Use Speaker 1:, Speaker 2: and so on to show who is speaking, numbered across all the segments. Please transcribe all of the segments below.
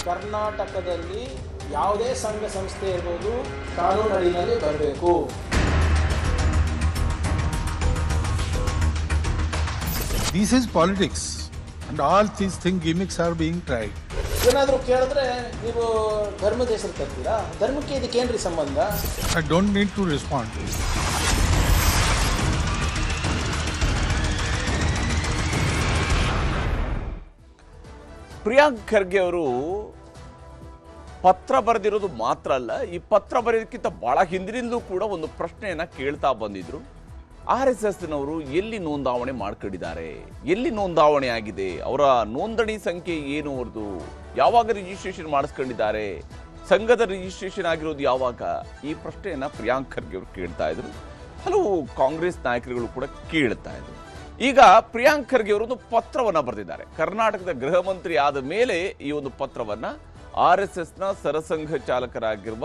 Speaker 1: ಕರ್ನಾಟಕದಲ್ಲಿ ಯಾವುದೇ ಸಂಘ ಸಂಸ್ಥೆ ಇರ್ಬೋದು ಕಾನೂನು ಅಡಿಯಲ್ಲಿ ಬರಬೇಕು.
Speaker 2: This is politics and all these gimmicks are being tried.
Speaker 1: ಏನಾದರೂ ಕೇಳಿದ್ರೆ ನೀವು ಧರ್ಮದ ಹೆಸರು ತರ್ತೀರಾ? ಧರ್ಮಕ್ಕೆ ಇದಕ್ಕೇನ್ರಿ ಸಂಬಂಧ?
Speaker 2: I don't need to respond.
Speaker 3: Priyank Kharge ಅವರು ಪತ್ರ ಬರೆದಿರೋದು ಮಾತ್ರ ಅಲ್ಲ, ಈ ಪತ್ರ ಬರೆಯೋದಕ್ಕಿಂತ ಬಹಳ ಹಿಂದಿನಿಂದಲೂ ಕೂಡ ಒಂದು ಪ್ರಶ್ನೆಯನ್ನ ಕೇಳ್ತಾ ಬಂದಿದ್ರು. RSSನವರು ಎಲ್ಲಿ ನೋಂದಾವಣೆ ಮಾಡ್ಕೊಂಡಿದ್ದಾರೆ, ಎಲ್ಲಿ ನೋಂದಾವಣೆ ಆಗಿದೆ, ಅವರ ನೋಂದಣಿ ಸಂಖ್ಯೆ ಏನು, ಅವ್ರದ್ದು ಯಾವಾಗ ರಿಜಿಸ್ಟ್ರೇಷನ್ ಮಾಡಿಸ್ಕೊಂಡಿದ್ದಾರೆ, ಸಂಘದ ರಿಜಿಸ್ಟ್ರೇಷನ್ ಆಗಿರೋದು ಯಾವಾಗ, ಈ ಪ್ರಶ್ನೆಯನ್ನ ಪ್ರಿಯಾಂಕ್ ಖರ್ಗೆ ಅವರು ಕೇಳ್ತಾ ಇದ್ರು. ಹಲವು ಕಾಂಗ್ರೆಸ್ ನಾಯಕರುಗಳು ಕೂಡ ಕೇಳ್ತಾ ಇದ್ರು. ಈಗ ಪ್ರಿಯಾಂಕ್ ಖರ್ಗೆ ಅವರು ಒಂದು ಪತ್ರವನ್ನ ಬರೆದಿದ್ದಾರೆ. ಕರ್ನಾಟಕದ ಗೃಹ ಮಂತ್ರಿ ಆದ ಮೇಲೆ ಈ ಒಂದು ಪತ್ರವನ್ನ RSSನ ಸರಸಂಘ ಚಾಲಕರಾಗಿರುವ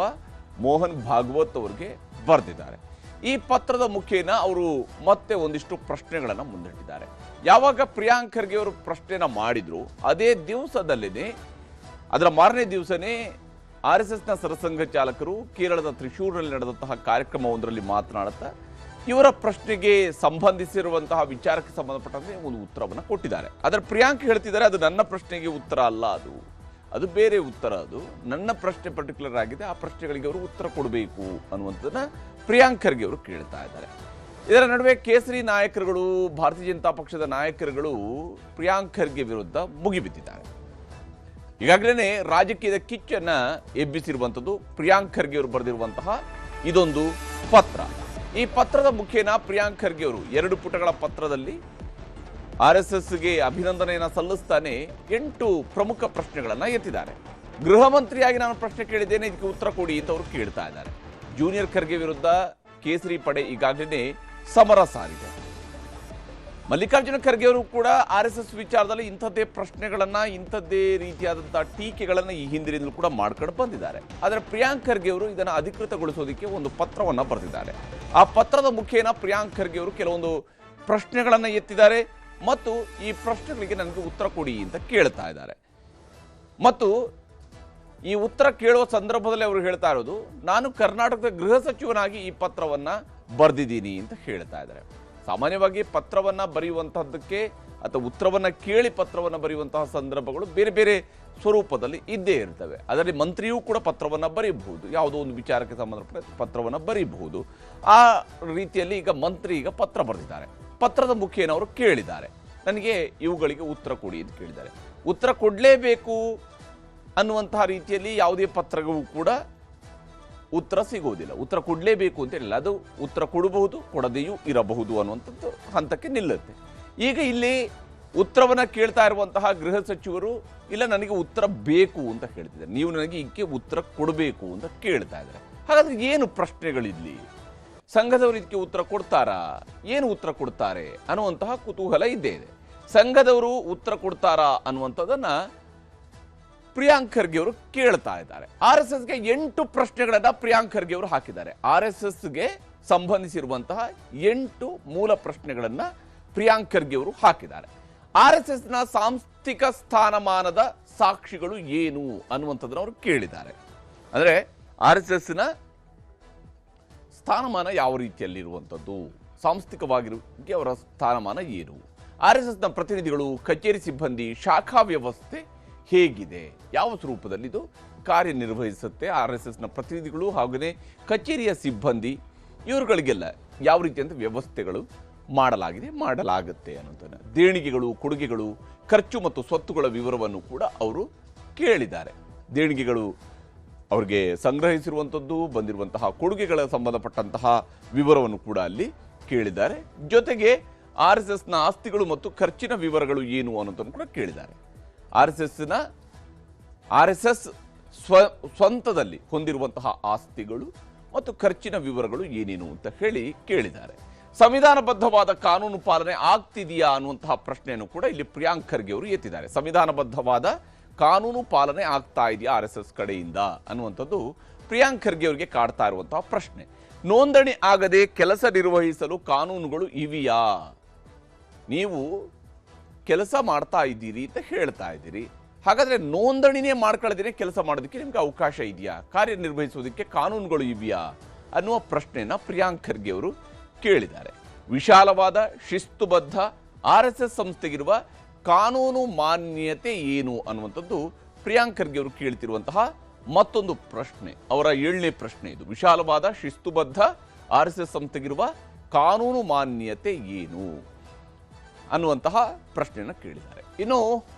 Speaker 3: ಮೋಹನ್ ಭಾಗವತ್ ಅವರಿಗೆ ಬರೆದಿದ್ದಾರೆ. ಈ ಪತ್ರದ ಮುಖೇನ ಅವರು ಮತ್ತೆ ಒಂದಿಷ್ಟು ಪ್ರಶ್ನೆಗಳನ್ನ ಮುಂದಿಟ್ಟಿದ್ದಾರೆ. ಯಾವಾಗ ಪ್ರಿಯಾಂಕ್ ಖರ್ಗೆ ಅವರು ಪ್ರಶ್ನೆನ ಮಾಡಿದ್ರು, ಅದೇ ದಿವಸದಲ್ಲೇನೆ, ಅದರ ಮಾರನೇ ದಿವಸನೇ RSSನ ಸರಸಂಘ ಚಾಲಕರು ಕೇರಳದ ತ್ರಿಶೂರ್ನಲ್ಲಿ ನಡೆದಂತಹ ಕಾರ್ಯಕ್ರಮವೊಂದರಲ್ಲಿ ಮಾತನಾಡುತ್ತಾ ಇವರ ಪ್ರಶ್ನೆಗೆ ಸಂಬಂಧಿಸಿರುವಂತಹ ವಿಚಾರಕ್ಕೆ ಸಂಬಂಧಪಟ್ಟಂತೆ ಒಂದು ಉತ್ತರವನ್ನು ಕೊಟ್ಟಿದ್ದಾರೆ. ಅದರ ಪ್ರಿಯಾಂಕ್ ಹೇಳ್ತಿದ್ದಾರೆ, ಅದು ನನ್ನ ಪ್ರಶ್ನೆಗೆ ಉತ್ತರ ಅಲ್ಲ, ಅದು ಬೇರೆ ಉತ್ತರ, ಅದು ನನ್ನ ಪ್ರಶ್ನೆ ಪರ್ಟಿಕ್ಯುಲರ್ ಆಗಿದೆ, ಆ ಪ್ರಶ್ನೆಗಳಿಗೆ ಅವರು ಉತ್ತರ ಕೊಡಬೇಕು ಅನ್ನುವಂಥದ್ದನ್ನ ಪ್ರಿಯಾಂಕ್ ಖರ್ಗೆ ಅವರು ಕೇಳ್ತಾ ಇದ್ದಾರೆ. ಇದರ ನಡುವೆ ಕೇಸರಿ ನಾಯಕರುಗಳು, ಭಾರತೀಯ ಜನತಾ ಪಕ್ಷದ ನಾಯಕರುಗಳು ಪ್ರಿಯಾಂಕ್ ಖರ್ಗೆ ವಿರುದ್ಧ ಮುಗಿಬಿದ್ದಿದ್ದಾರೆ. ಈಗಾಗಲೇ ರಾಜಕೀಯದ ಕಿಚ್ಚನ್ನ ಎಬ್ಬಿಸಿರುವಂಥದ್ದು ಪ್ರಿಯಾಂಕ್ ಖರ್ಗೆ ಅವರು ಬರೆದಿರುವಂತಹ ಇದೊಂದು ಪತ್ರ. ಈ ಪತ್ರದ ಮುಖೇನ ಪ್ರಿಯಾಂಕ್ ಖರ್ಗೆ ಅವರು 2 ಪುಟಗಳ ಪತ್ರದಲ್ಲಿ RSSಗೆ ಅಭಿನಂದನೆಯನ್ನು ಸಲ್ಲಿಸ್ತಾನೆ 8 ಪ್ರಮುಖ ಪ್ರಶ್ನೆಗಳನ್ನು ಎತ್ತಿದ್ದಾರೆ. ಗೃಹ ಮಂತ್ರಿಯಾಗಿ ನಾನು ಪ್ರಶ್ನೆ ಕೇಳಿದ್ದೇನೆ, ಇದಕ್ಕೆ ಉತ್ತರ ಕೊಡಿ ಅಂತ ಅವರು ಕೇಳ್ತಾ ಇದ್ದಾರೆ. ಜೂನಿಯರ್ ಖರ್ಗೆ ವಿರುದ್ಧ ಕೇಸರಿ ಪಡೆ ಈಗಾಗಲೇ ಸಮರ ಸಾರಿದೆ. ಮಲ್ಲಿಕಾರ್ಜುನ ಖರ್ಗೆ ಅವರು ಕೂಡ RSS ವಿಚಾರದಲ್ಲಿ ಇಂಥದ್ದೇ ಪ್ರಶ್ನೆಗಳನ್ನ, ಇಂಥದ್ದೇ ರೀತಿಯಾದಂತಹ ಟೀಕೆಗಳನ್ನ ಈ ಹಿಂದಿನಿಂದಲೂ ಕೂಡ ಮಾಡ್ಕೊಂಡು ಬಂದಿದ್ದಾರೆ. ಆದರೆ ಪ್ರಿಯಾಂಕ್ ಖರ್ಗೆ ಅವರು ಇದನ್ನು ಅಧಿಕೃತಗೊಳಿಸೋದಕ್ಕೆ ಒಂದು ಪತ್ರವನ್ನ ಬರೆದಿದ್ದಾರೆ. ಆ ಪತ್ರದ ಮುಖೇನ ಪ್ರಿಯಾಂಕ್ ಖರ್ಗೆ ಅವರು ಕೆಲವೊಂದು ಪ್ರಶ್ನೆಗಳನ್ನ ಎತ್ತಿದ್ದಾರೆ ಮತ್ತು ಈ ಪ್ರಶ್ನೆಗಳಿಗೆ ನನಗೆ ಉತ್ತರ ಕೊಡಿ ಅಂತ ಕೇಳ್ತಾ ಇದ್ದಾರೆ. ಮತ್ತು ಈ ಉತ್ತರ ಕೇಳುವ ಸಂದರ್ಭದಲ್ಲಿ ಅವರು ಹೇಳ್ತಾ ಇರೋದು, ನಾನು ಕರ್ನಾಟಕದ ಗೃಹ ಸಚಿವನಾಗಿ ಈ ಪತ್ರವನ್ನ ಬರೆದಿದ್ದೀನಿ ಅಂತ ಹೇಳ್ತಾ ಇದ್ದಾರೆ. ಸಾಮಾನ್ಯವಾಗಿ ಪತ್ರವನ್ನ ಬರೆಯುವಂತಹದ್ದಕ್ಕೆ ಅಥವಾ ಉತ್ತರವನ್ನ ಕೇಳಿ ಪತ್ರವನ್ನ ಬರೆಯುವಂತಹ ಸಂದರ್ಭಗಳು ಬೇರೆ ಬೇರೆ ಸ್ವರೂಪದಲ್ಲಿ ಇದ್ದೇ ಇರ್ತವೆ. ಅದರಲ್ಲಿ ಮಂತ್ರಿಯೂ ಕೂಡ ಪತ್ರವನ್ನ ಬರೀಬಹುದು, ಯಾವುದೋ ಒಂದು ವಿಚಾರಕ್ಕೆ ಸಂಬಂಧಪಟ್ಟ ಪತ್ರವನ್ನ ಬರೀಬಹುದು. ಆ ರೀತಿಯಲ್ಲಿ ಈಗ ಮಂತ್ರಿ ಈಗ ಪತ್ರ ಬರೆದಿದ್ದಾರೆ. ಪತ್ರದ ಮುಖೇನ ಅವರು ಕೇಳಿದ್ದಾರೆ, ನನಗೆ ಇವುಗಳಿಗೆ ಉತ್ತರ ಕೊಡಿ ಅಂತ ಕೇಳಿದ್ದಾರೆ. ಉತ್ತರ ಕೊಡಲೇಬೇಕು ಅನ್ನುವಂತಹ ರೀತಿಯಲ್ಲಿ ಯಾವುದೇ ಪತ್ರಗೂ ಕೂಡ ಉತ್ತರ ಸಿಗುವುದಿಲ್ಲ. ಉತ್ತರ ಕೊಡಲೇಬೇಕು ಅಂತ ಹೇಳಿಲ್ಲ, ಅದು ಉತ್ತರ ಕೊಡಬಹುದು, ಕೊಡದೆಯೂ ಇರಬಹುದು ಅನ್ನುವಂಥದ್ದು ಹಂತಕ್ಕೆ ನಿಲ್ಲುತ್ತೆ. ಈಗ ಇಲ್ಲಿ ಉತ್ತರವನ್ನ ಕೇಳ್ತಾ ಇರುವಂತಹ ಗೃಹ ಸಚಿವರು, ಇಲ್ಲ ನನಗೆ ಉತ್ತರ ಬೇಕು ಅಂತ ಹೇಳ್ತಿದ್ದಾರೆ, ನೀವು ನನಗೆ ಇದಕ್ಕೆ ಉತ್ತರ ಕೊಡಬೇಕು ಅಂತ ಕೇಳ್ತಾ ಇದ್ದಾರೆ. ಹಾಗಾದ್ರೆ ಏನು ಪ್ರಶ್ನೆಗಳಿಲ್ಲಿ? ಸಂಘದವರು ಇದಕ್ಕೆ ಉತ್ತರ ಕೊಡ್ತಾರಾ, ಏನು ಉತ್ತರ ಕೊಡ್ತಾರೆ ಅನ್ನುವಂತಹ ಕುತೂಹಲ ಇದ್ದೇ ಇದೆ. ಸಂಘದವರು ಉತ್ತರ ಕೊಡ್ತಾರಾ ಅನ್ನುವಂಥದ್ದನ್ನ ಪ್ರಿಯಾಂಕ್ ಖರ್ಗೆ ಅವರು ಕೇಳ್ತಾ ಇದ್ದಾರೆ. RSSಗೆ 8 ಪ್ರಶ್ನೆಗಳನ್ನ ಪ್ರಿಯಾಂಕ್ ಖರ್ಗೆ ಅವರು ಹಾಕಿದ್ದಾರೆ. RSSಗೆ ಸಂಬಂಧಿಸಿರುವಂತಹ 8 ಮೂಲ ಪ್ರಶ್ನೆಗಳನ್ನ ಪ್ರಿಯಾಂಕ್ ಖರ್ಗೆ ಅವರು ಹಾಕಿದ್ದಾರೆ. RSSನ ಸಾಂಸ್ಥಿಕ ಸ್ಥಾನಮಾನದ ಸಾಕ್ಷಿಗಳು ಏನು ಅನ್ನುವಂಥದ್ದನ್ನು ಅವರು ಕೇಳಿದ್ದಾರೆ. ಅಂದರೆ RSSನ ಸ್ಥಾನಮಾನ ಯಾವ ರೀತಿಯಲ್ಲಿರುವಂಥದ್ದು, ಸಾಂಸ್ಥಿಕವಾಗಿರುವುದಕ್ಕೆ ಅವರ ಸ್ಥಾನಮಾನ ಏನು, RSSನ ಪ್ರತಿನಿಧಿಗಳು, ಕಚೇರಿ ಸಿಬ್ಬಂದಿ, ಶಾಖಾ ವ್ಯವಸ್ಥೆ ಹೇಗಿದೆ, ಯಾವ ಸ್ವರೂಪದಲ್ಲಿ ಇದು ಕಾರ್ಯನಿರ್ವಹಿಸುತ್ತೆ, RSSನ ಪ್ರತಿನಿಧಿಗಳು ಹಾಗೆಯೇ ಕಚೇರಿಯ ಸಿಬ್ಬಂದಿ ಇವರುಗಳಿಗೆಲ್ಲ ಯಾವ ರೀತಿಯಂತ ವ್ಯವಸ್ಥೆಗಳು ಮಾಡಲಾಗುತ್ತೆ ಅನ್ನೋದನ್ನು, ದೇಣಿಗೆಗಳು, ಕೊಡುಗೆಗಳು, ಖರ್ಚು ಮತ್ತು ಸ್ವತ್ತುಗಳ ವಿವರವನ್ನು ಕೂಡ ಅವರು ಕೇಳಿದ್ದಾರೆ. ದೇಣಿಗೆಗಳು ಅವರಿಗೆ ಸಂಗ್ರಹಿಸಿರುವಂಥದ್ದು, ಬಂದಿರುವಂತಹ ಕೊಡುಗೆಗಳ ಸಂಬಂಧಪಟ್ಟಂತಹ ವಿವರವನ್ನು ಕೂಡ ಅಲ್ಲಿ ಕೇಳಿದ್ದಾರೆ. ಜೊತೆಗೆ RSSನ ಆಸ್ತಿಗಳು ಮತ್ತು ಖರ್ಚಿನ ವಿವರಗಳು ಏನು ಅನ್ನೋದನ್ನು ಕೂಡ ಕೇಳಿದ್ದಾರೆ. RSS ಸ್ವಂತದಲ್ಲಿ ಹೊಂದಿರುವಂತಹ ಆಸ್ತಿಗಳು ಮತ್ತು ಖರ್ಚಿನ ವಿವರಗಳು ಏನೇನು ಅಂತ ಹೇಳಿ ಕೇಳಿದ್ದಾರೆ. ಸಂವಿಧಾನಬದ್ಧವಾದ ಕಾನೂನು ಪಾಲನೆ ಆಗ್ತಿದೆಯಾ ಅನ್ನುವಂತಹ ಪ್ರಶ್ನೆಯನ್ನು ಕೂಡ ಇಲ್ಲಿ ಪ್ರಿಯಾಂಕ್ ಖರ್ಗೆ ಅವರು ಎತ್ತಿದ್ದಾರೆ. ಸಂವಿಧಾನಬದ್ಧವಾದ ಕಾನೂನು ಪಾಲನೆ ಆಗ್ತಾ ಇದೆಯಾ RSS ಕಡೆಯಿಂದ ಅನ್ನುವಂಥದ್ದು ಪ್ರಿಯಾಂಕ್ ಖರ್ಗೆ ಅವರಿಗೆ ಕಾಡ್ತಾ ಇರುವಂತಹ ಪ್ರಶ್ನೆ. ನೋಂದಣಿ ಆಗದೆ ಕೆಲಸ ನಿರ್ವಹಿಸಲು ಕಾನೂನುಗಳು ಇವೆಯಾ? ನೀವು ಕೆಲಸ ಮಾಡ್ತಾ ಇದ್ದೀರಿ ಅಂತ ಹೇಳ್ತಾ ಇದ್ದೀರಿ, ಹಾಗಾದರೆ ನೋಂದಣಿನೇ ಮಾಡ್ಕೊಳ್ಳೋದೇ ಕೆಲಸ ಮಾಡೋದಕ್ಕೆ ನಿಮ್ಗೆ ಅವಕಾಶ ಇದೆಯಾ, ಕಾರ್ಯನಿರ್ವಹಿಸೋದಕ್ಕೆ ಕಾನೂನುಗಳು ಇದೆಯಾ ಅನ್ನುವ ಪ್ರಶ್ನೆಯನ್ನು ಪ್ರಿಯಾಂಕ್ ಖರ್ಗೆ ಅವರು ಕೇಳಿದ್ದಾರೆ. ವಿಶಾಲವಾದ ಶಿಸ್ತುಬದ್ಧ RSS ಸಂಸ್ಥೆಗಿರುವ ಕಾನೂನು ಮಾನ್ಯತೆ ಏನು ಅನ್ನುವಂಥದ್ದು ಪ್ರಿಯಾಂಕ್ ಖರ್ಗೆ ಅವರು ಕೇಳ್ತಿರುವಂತಹ ಮತ್ತೊಂದು ಪ್ರಶ್ನೆ. ಅವರ 7ನೇ ಪ್ರಶ್ನೆ ಇದು. ವಿಶಾಲವಾದ ಶಿಸ್ತುಬದ್ಧ RSS ಸಂಸ್ಥೆಗಿರುವ ಕಾನೂನು ಮಾನ್ಯತೆ ಏನು ಅನ್ನುವಂತಹ ಪ್ರಶ್ನೆಯನ್ನು ಕೇಳಿದ್ದಾರೆ. ಇನ್ನು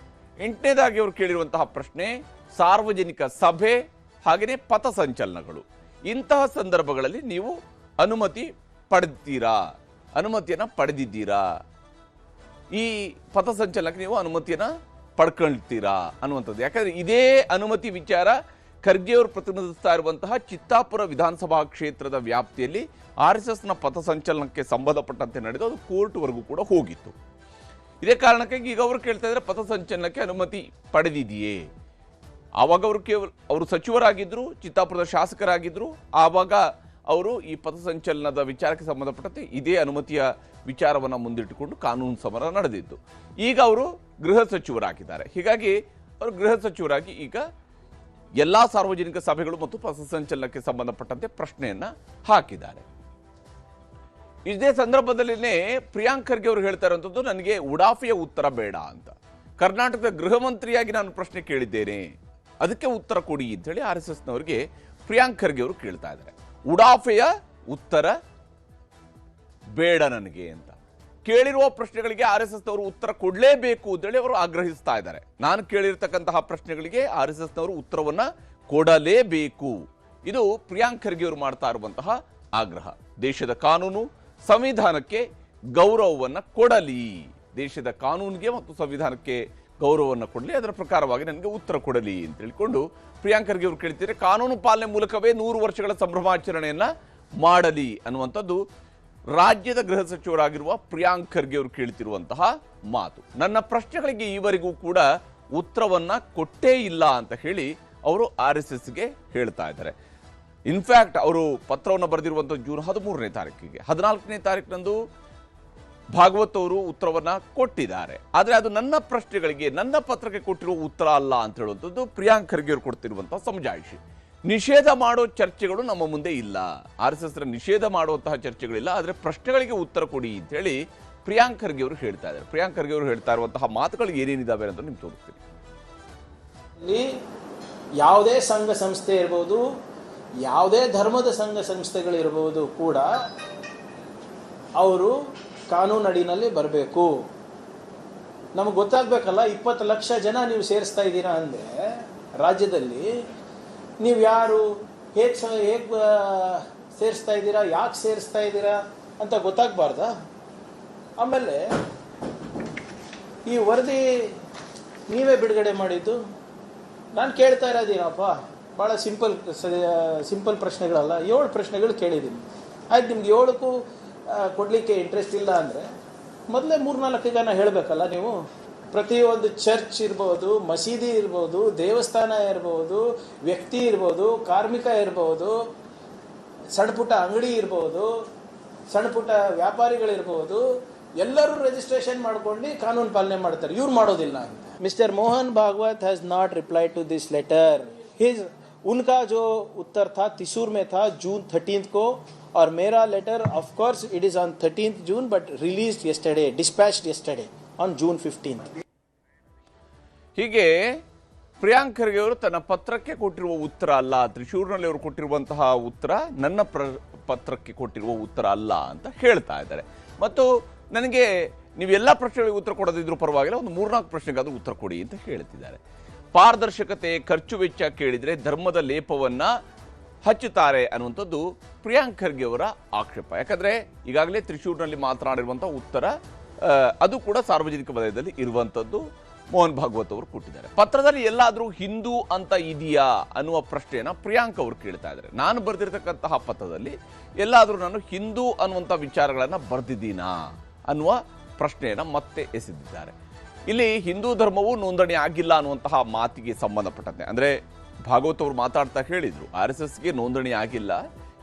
Speaker 3: 8ನೇದಾಗಿ ಅವರು ಕೇಳಿರುವಂತಹ ಪ್ರಶ್ನೆ ಸಾರ್ವಜನಿಕ ಸಭೆ ಹಾಗೆಯೇ ಪಥಸಂಚಲನಗಳು. ಇಂತಹ ಸಂದರ್ಭಗಳಲ್ಲಿ ನೀವು ಅನುಮತಿಯನ್ನು ಪಡೆದಿದ್ದೀರಾ, ಈ ಪಥಸಂಚಲನಕ್ಕೆ ನೀವು ಅನುಮತಿಯನ್ನು ಪಡ್ಕೊಳ್ತೀರಾ ಅನ್ನುವಂಥದ್ದು. ಯಾಕಂದರೆ ಇದೇ ಅನುಮತಿ ವಿಚಾರ ಖರ್ಗೆ ಅವರು ಪ್ರತಿನಿಧಿಸ್ತಾ ಇರುವಂತಹ ಚಿತ್ತಾಪುರ ವಿಧಾನಸಭಾ ಕ್ಷೇತ್ರದ ವ್ಯಾಪ್ತಿಯಲ್ಲಿ RSSನ ಪಥಸಂಚಲನಕ್ಕೆ ಸಂಬಂಧಪಟ್ಟಂತೆ ನಡೆದು ಅದು ಕೋರ್ಟ್ವರೆಗೂ ಕೂಡ ಹೋಗಿತ್ತು. ಇದೇ ಕಾರಣಕ್ಕಾಗಿ ಈಗ ಅವರು ಕೇಳ್ತಾ ಇದ್ದಾರೆ ಪಥಸಂಚಲನಕ್ಕೆ ಅನುಮತಿ ಪಡೆದಿದೆಯೇ. ಆವಾಗ ಅವರು ಸಚಿವರಾಗಿದ್ದರು, ಚಿತ್ತಾಪುರದ ಶಾಸಕರಾಗಿದ್ದರು. ಆವಾಗ ಅವರು ಈ ಪಥಸಂಚಲನದ ವಿಚಾರಕ್ಕೆ ಸಂಬಂಧಪಟ್ಟಂತೆ ಇದೇ ಅನುಮತಿಯ ವಿಚಾರವನ್ನು ಮುಂದಿಟ್ಟುಕೊಂಡು ಕಾನೂನು ಸಮರ ನಡೆದಿದ್ದು. ಈಗ ಅವರು ಗೃಹ ಸಚಿವರಾಗಿದ್ದಾರೆ. ಹೀಗಾಗಿ ಅವರು ಗೃಹ ಸಚಿವರಾಗಿ ಈಗ ಎಲ್ಲ ಸಾರ್ವಜನಿಕ ಸಭೆಗಳು ಮತ್ತು ಪಥಸಂಚಲನಕ್ಕೆ ಸಂಬಂಧಪಟ್ಟಂತೆ ಪ್ರಶ್ನೆಯನ್ನು ಹಾಕಿದ್ದಾರೆ. ಇದೇ ಸಂದರ್ಭದಲ್ಲಿನೇ ಪ್ರಿಯಾಂಕ್ ಖರ್ಗೆ ಅವರು ಹೇಳ್ತಾ ಇರುವಂಥದ್ದು, ನನಗೆ ಉಡಾಫೆಯ ಉತ್ತರ ಬೇಡ ಅಂತ. ಕರ್ನಾಟಕದ ಗೃಹ ಮಂತ್ರಿಯಾಗಿ ನಾನು ಪ್ರಶ್ನೆ ಕೇಳಿದ್ದೇನೆ, ಅದಕ್ಕೆ ಉತ್ತರ ಕೊಡಿ ಅಂತೇಳಿ RSSನವರಿಗೆ ಪ್ರಿಯಾಂಕ್ ಖರ್ಗೆ ಅವರು ಕೇಳ್ತಾ ಇದ್ದಾರೆ. ಉಡಾಫೆಯ ಉತ್ತರ ಬೇಡ ನನಗೆ ಅಂತ. ಕೇಳಿರುವ ಪ್ರಶ್ನೆಗಳಿಗೆ RSSನವರು ಉತ್ತರ ಕೊಡಲೇಬೇಕು ಅಂತೇಳಿ ಅವರು ಆಗ್ರಹಿಸ್ತಾ ಇದ್ದಾರೆ. ನಾನು ಕೇಳಿರ್ತಕ್ಕಂತಹ ಪ್ರಶ್ನೆಗಳಿಗೆ RSSನವರು ಉತ್ತರವನ್ನು ಕೊಡಲೇಬೇಕು. ಇದು ಪ್ರಿಯಾಂಕ್ ಖರ್ಗೆ ಅವರು ಮಾಡ್ತಾ ಇರುವಂತಹ ಆಗ್ರಹ. ದೇಶದ ಕಾನೂನು ಸಂವಿಧಾನಕ್ಕೆ ಗೌರವವನ್ನು ಕೊಡಲಿ, ದೇಶದ ಕಾನೂನಿಗೆ ಮತ್ತು ಸಂವಿಧಾನಕ್ಕೆ ಗೌರವವನ್ನು ಕೊಡಲಿ, ಅದರ ಪ್ರಕಾರವಾಗಿ ನನಗೆ ಉತ್ತರ ಕೊಡಲಿ ಅಂತ ಹೇಳಿಕೊಂಡು ಪ್ರಿಯಾಂಕ್ ಖರ್ಗೆ ಅವರು ಕೇಳ್ತಿದ್ದಾರೆ. ಕಾನೂನು ಪಾಲನೆ ಮೂಲಕವೇ 100 ವರ್ಷಗಳ ಸಂಭ್ರಮಾಚರಣೆಯನ್ನು ಮಾಡಲಿ ಅನ್ನುವಂಥದ್ದು ರಾಜ್ಯದ ಗೃಹ ಸಚಿವರಾಗಿರುವ ಪ್ರಿಯಾಂಕ್ ಖರ್ಗೆ ಅವರು ಕೇಳ್ತಿರುವಂತಹ ಮಾತು. ನನ್ನ ಪ್ರಶ್ನೆಗಳಿಗೆ ಈವರೆಗೂ ಕೂಡ ಉತ್ತರವನ್ನ ಕೊಟ್ಟೇ ಇಲ್ಲ ಅಂತ ಹೇಳಿ ಅವರು RSSಗೆ ಹೇಳ್ತಾ ಇದ್ದಾರೆ. ಇನ್ಫ್ಯಾಕ್ಟ್ ಅವರು ಪತ್ರವನ್ನು ಬರೆದಿರುವಂಥದ್ದು ಜೂನ್ 13ನೇ ತಾರೀಕಿಗೆ. 14ನೇ ತಾರೀಕಿನಂದು ಭಾಗವತ್ ಅವರು ಉತ್ತರವನ್ನ ಕೊಟ್ಟಿದ್ದಾರೆ. ಆದರೆ ಅದು ನನ್ನ ಪ್ರಶ್ನೆಗಳಿಗೆ, ನನ್ನ ಪತ್ರಕ್ಕೆ ಕೊಟ್ಟಿರುವ ಉತ್ತರ ಅಲ್ಲ ಅಂತ ಹೇಳುವಂಥದ್ದು ಪ್ರಿಯಾಂಕ್ ಖರ್ಗೆ ಅವರು ಕೊಡ್ತಿರುವಂತಹ ಸಮಜಾಯಿಷಿ. ನಿಷೇಧ ಮಾಡೋ ಚರ್ಚೆಗಳು ನಮ್ಮ ಮುಂದೆ ಇಲ್ಲ, RSSರ ನಿಷೇಧ ಮಾಡುವಂತಹ ಚರ್ಚೆಗಳಿಲ್ಲ, ಆದರೆ ಪ್ರಶ್ನೆಗಳಿಗೆ ಉತ್ತರ ಕೊಡಿ ಅಂತ ಹೇಳಿ ಪ್ರಿಯಾಂಕ್ ಖರ್ಗೆ ಅವರು ಹೇಳ್ತಾ ಇದ್ದಾರೆ. ಪ್ರಿಯಾಂಕ್ ಖರ್ಗೆ ಅವರು ಹೇಳ್ತಾ ಇರುವಂತಹ ಮಾತುಗಳು ಏನೇನಿದಾವೆ ಅಂತ ನಿಮ್ಗೆ ತೋರಿಸ್ತೀನಿ.
Speaker 1: ಇಲ್ಲಿ ಯಾವುದೇ ಸಂಘ ಸಂಸ್ಥೆ ಇರ್ಬೋದು, ಯಾವುದೇ ಧರ್ಮದ ಸಂಘ ಸಂಸ್ಥೆಗಳಿರ್ಬೋದು ಕೂಡ ಅವರು ಕಾನೂನಡಿನಲ್ಲಿ ಬರಬೇಕು. ನಮಗೆ ಗೊತ್ತಾಗಬೇಕಲ್ಲ, 20 ಲಕ್ಷ ಜನ ನೀವು ಸೇರಿಸ್ತಾ ಇದ್ದೀರಾ ಅಂದರೆ ರಾಜ್ಯದಲ್ಲಿ ನೀವು ಯಾರು, ಹೇಗೆ ಸೇರಿಸ್ತಾ ಇದ್ದೀರಾ, ಯಾಕೆ ಸೇರಿಸ್ತಾ ಇದ್ದೀರಾ ಅಂತ ಗೊತ್ತಾಗಬಾರ್ದಾ? ಆಮೇಲೆ ಈ ವರದಿ ನೀವೇ ಬಿಡುಗಡೆ ಮಾಡಿದ್ದು. ನಾನು ಕೇಳ್ತಾ ಇರೋದೇನಪ್ಪ, ಭಾಳ ಸಿಂಪಲ್ ಪ್ರಶ್ನೆಗಳಲ್ಲ, 7 ಪ್ರಶ್ನೆಗಳು ಕೇಳಿದ್ದೀನಿ. ಆಯ್ತು, ನಿಮ್ಗೆ 7ಕ್ಕೂ ಕೊಡಲಿಕ್ಕೆ ಇಂಟ್ರೆಸ್ಟ್ ಇಲ್ಲ ಅಂದರೆ ಮೊದಲೇ 3-4 ಜನ ಹೇಳಬೇಕಲ್ಲ ನೀವು. ಪ್ರತಿಯೊಂದು ಚರ್ಚ್ ಇರ್ಬೋದು, ಮಸೀದಿ ಇರ್ಬೋದು, ದೇವಸ್ಥಾನ ಇರ್ಬೋದು, ವ್ಯಕ್ತಿ ಇರ್ಬೋದು, ಕಾರ್ಮಿಕ ಇರ್ಬೋದು, ಸಣ್ಣ ಪುಟ್ಟ ಅಂಗಡಿ ಇರ್ಬೋದು, ಸಣ್ಣ ಪುಟ್ಟ ವ್ಯಾಪಾರಿಗಳಿರ್ಬೋದು, ಎಲ್ಲರೂ ರಿಜಿಸ್ಟ್ರೇಷನ್ ಮಾಡ್ಕೊಂಡು ಕಾನೂನು ಪಾಲನೆ ಮಾಡ್ತಾರೆ. ಇವ್ರು ಮಾಡೋದಿಲ್ಲ ಅಂತ. Mister Mohan Bhagwat has not replied to this letter. उनका जो उत्तर था त्रिशूर में था जून 13 को, और मेरा letter of course it is on 13th June but released yesterday, dispatched yesterday on June 15th.
Speaker 3: ಹೀಗೆ ಪ್ರಿಯಾಂಕ್ ಖರ್ಗೆ ಅವರು ತನ್ನ ಪತ್ರಕ್ಕೆ ಕೊಟ್ಟಿರುವ ಉತ್ತರ ಅಲ್ಲ, ತ್ರಿಶೂರ್ನಲ್ಲಿ ಅವರು ಕೊಟ್ಟಿರುವಂತಹ ಉತ್ತರ ನನ್ನ ಪತ್ರಕ್ಕೆ ಕೊಟ್ಟಿರುವ ಉತ್ತರ ಅಲ್ಲ ಅಂತ ಹೇಳ್ತಾ ಇದ್ದಾರೆ. ಮತ್ತು ನನಗೆ ನೀವೆಲ್ಲ ಪ್ರಶ್ನೆಗಳಿಗೆ ಉತ್ತರ ಕೊಡದಿದ್ರೂ ಪರವಾಗಿಲ್ಲ, ಒಂದು 3-4 ಪ್ರಶ್ನೆಗಾದ್ರೂ ಉತ್ತರ ಕೊಡಿ ಅಂತ ಹೇಳ್ತಿದ್ದಾರೆ. ಪಾರದರ್ಶಕತೆ, ಖರ್ಚು ವೆಚ್ಚ ಕೇಳಿದರೆ ಧರ್ಮದ ಲೇಪವನ್ನ ಹಚ್ಚುತ್ತಾರೆ ಅನ್ನುವಂಥದ್ದು ಪ್ರಿಯಾಂಕ್ ಖರ್ಗೆ ಅವರ ಆಕ್ಷೇಪ. ಯಾಕಂದ್ರೆ ಈಗಾಗಲೇ ತ್ರಿಶೂರ್ನಲ್ಲಿ ಮಾತನಾಡಿರುವಂತಹ ಉತ್ತರ ಅದು ಕೂಡ ಸಾರ್ವಜನಿಕ ವಲಯದಲ್ಲಿ ಇರುವಂಥದ್ದು ಮೋಹನ್ ಭಾಗವತ್ ಅವರು ಕೊಟ್ಟಿದ್ದಾರೆ. ಪತ್ರದಲ್ಲಿ ಎಲ್ಲಾದರೂ ಹಿಂದೂ ಅಂತ ಇದೆಯಾ ಅನ್ನುವ ಪ್ರಶ್ನೆಯನ್ನು ಪ್ರಿಯಾಂಕ್ ಅವರು ಕೇಳ್ತಾ ಇದ್ದಾರೆ. ನಾನು ಬರೆದಿರ್ತಕ್ಕಂತಹ ಪತ್ರದಲ್ಲಿ ಎಲ್ಲಾದರೂ ನಾನು ಹಿಂದೂ ಅನ್ನುವಂಥ ವಿಚಾರಗಳನ್ನು ಬರೆದಿದ್ದೀನಾ ಅನ್ನುವ ಪ್ರಶ್ನೆಯನ್ನು ಮತ್ತೆ ಎಸೆದಿದ್ದಾರೆ. ಇಲ್ಲಿ ಹಿಂದೂ ಧರ್ಮವು ನೋಂದಣಿ ಆಗಿಲ್ಲ ಅನ್ನುವಂತಹ ಮಾತಿಗೆ ಸಂಬಂಧಪಟ್ಟಂತೆ, ಅಂದರೆ ಭಾಗವತ್ ಅವರು ಮಾತಾಡ್ತಾ ಹೇಳಿದರು RSSಗೆ ನೋಂದಣಿ ಆಗಿಲ್ಲ,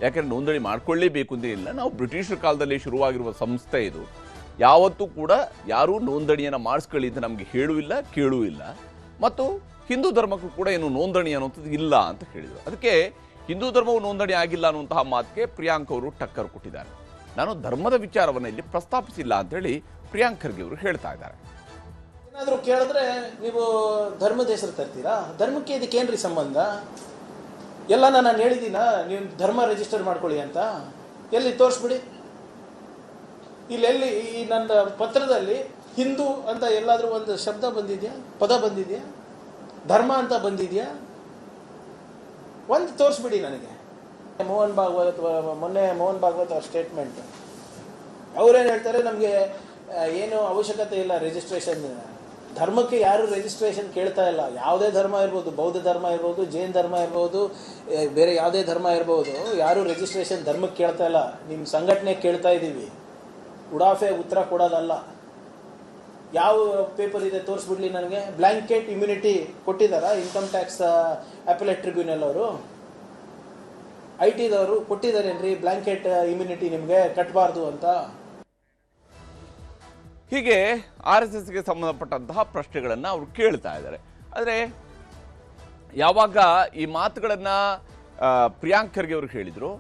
Speaker 3: ಯಾಕಂದರೆ ನೋಂದಣಿ ಮಾಡ್ಕೊಳ್ಳೇಬೇಕು ಅಂತ ಇಲ್ಲ, ನಾವು ಬ್ರಿಟಿಷರ ಕಾಲದಲ್ಲಿ ಶುರುವಾಗಿರುವ ಸಂಸ್ಥೆ ಇದು, ಯಾವತ್ತೂ ಕೂಡ ಯಾರೂ ನೋಂದಣಿಯನ್ನು ಮಾಡಿಸ್ಕೊಳ್ಳಿ ಅಂತ ನಮಗೆ ಹೇಳೂ ಇಲ್ಲ, ಕೇಳೂ ಇಲ್ಲ. ಮತ್ತು ಹಿಂದೂ ಧರ್ಮಕ್ಕೂ ಕೂಡ ಏನು ನೋಂದಣಿ ಅನ್ನುವಂಥದ್ದು ಇಲ್ಲ ಅಂತ ಹೇಳಿದರು. ಅದಕ್ಕೆ ಹಿಂದೂ ಧರ್ಮವು ನೋಂದಣಿ ಆಗಿಲ್ಲ ಅನ್ನುವಂತಹ ಮಾತಿಗೆ ಪ್ರಿಯಾಂಕ್ ಅವರು ಟಕ್ಕರ್ ಕೊಟ್ಟಿದ್ದಾರೆ. ನಾನು ಧರ್ಮದ ವಿಚಾರವನ್ನು ಇಲ್ಲಿ ಪ್ರಸ್ತಾಪಿಸಿಲ್ಲ ಅಂತೇಳಿ ಪ್ರಿಯಾಂಕ್ ಖರ್ಗೆ ಅವರು ಹೇಳ್ತಾ ಇದ್ದಾರೆ.
Speaker 1: ಏನಾದರೂ ಕೇಳಿದ್ರೆ ನೀವು ಧರ್ಮದ ಹೆಸರು ತರ್ತೀರಾ? ಧರ್ಮಕ್ಕೆ ಇದಕ್ಕೇನ್ರಿ ಸಂಬಂಧ? ಎಲ್ಲ ನಾನು ಹೇಳಿದ್ದೀನ ನೀವು ಧರ್ಮ ರಿಜಿಸ್ಟರ್ ಮಾಡ್ಕೊಳ್ಳಿ ಅಂತ. ಎಲ್ಲಿ ತೋರಿಸ್ಬಿಡಿ. ಇಲ್ಲೆಲ್ಲಿ ಈ ನನ್ನ ಪತ್ರದಲ್ಲಿ ಹಿಂದೂ ಅಂತ ಎಲ್ಲಾದರೂ ಒಂದು ಶಬ್ದ ಬಂದಿದೆಯಾ, ಪದ ಬಂದಿದೆಯಾ, ಧರ್ಮ ಅಂತ ಬಂದಿದೆಯಾ? ಒಂದು ತೋರಿಸ್ಬಿಡಿ ನನಗೆ. ಮೊನ್ನೆ ಮೋಹನ್ ಭಾಗವತ್ ಅವ್ರ ಸ್ಟೇಟ್ಮೆಂಟ್, ಅವ್ರೇನು ಹೇಳ್ತಾರೆ, ನಮಗೆ ಏನು ಅವಶ್ಯಕತೆ ಇಲ್ಲ ರಿಜಿಸ್ಟ್ರೇಷನ್. ಧರ್ಮಕ್ಕೆ ಯಾರು ರಿಜಿಸ್ಟ್ರೇಷನ್ ಕೇಳ್ತಾ ಇಲ್ಲ. ಯಾವುದೇ ಧರ್ಮ ಇರ್ಬೋದು, ಬೌದ್ಧ ಧರ್ಮ ಇರ್ಬೋದು, ಜೈನ್ ಧರ್ಮ ಇರ್ಬೋದು, ಬೇರೆ ಯಾವುದೇ ಧರ್ಮ ಇರ್ಬೋದು, ಯಾರು ರಿಜಿಸ್ಟ್ರೇಷನ್ ಧರ್ಮಕ್ಕೆ ಕೇಳ್ತಾ ಇಲ್ಲ. ನಿಮ್ಮ ಸಂಘಟನೆ ಕೇಳ್ತಾ ಇದ್ದೀವಿ. ಉಡಾಫೆ ಉತ್ತರ ಕೊಡೋದಲ್ಲ. ಯಾವ ಪೇಪರ್ ಇದೆ ತೋರಿಸ್ಬಿಡ್ಲಿ ನನಗೆ. ಬ್ಲ್ಯಾಂಕೆಟ್ ಇಮ್ಯುನಿಟಿ ಕೊಟ್ಟಿದ್ದಾರಾ ಇನ್ಕಮ್ ಟ್ಯಾಕ್ಸ್ ಅಪೆಲೇಟ್ ಟ್ರಿಬ್ಯುನಲ್ ಅವರು? IT ದವರು ಕೊಟ್ಟಿದ್ದಾರೇನ್ರಿ ಬ್ಲ್ಯಾಂಕೆಟ್ ಇಮ್ಯುನಿಟಿ ನಿಮಗೆ ಕಟ್ಟಬಾರ್ದು ಅಂತ?
Speaker 3: ಹೀಗೆ RSSಗೆ ಸಂಬಂಧಪಟ್ಟಂತಹ ಪ್ರಶ್ನೆಗಳನ್ನು ಅವರು ಕೇಳ್ತಾ ಇದ್ದಾರೆ. ಆದರೆ ಯಾವಾಗ ಈ ಮಾತುಗಳನ್ನು ಪ್ರಿಯಾಂಕ್ ಖರ್ಗೆ ಅವರು ಹೇಳಿದರು,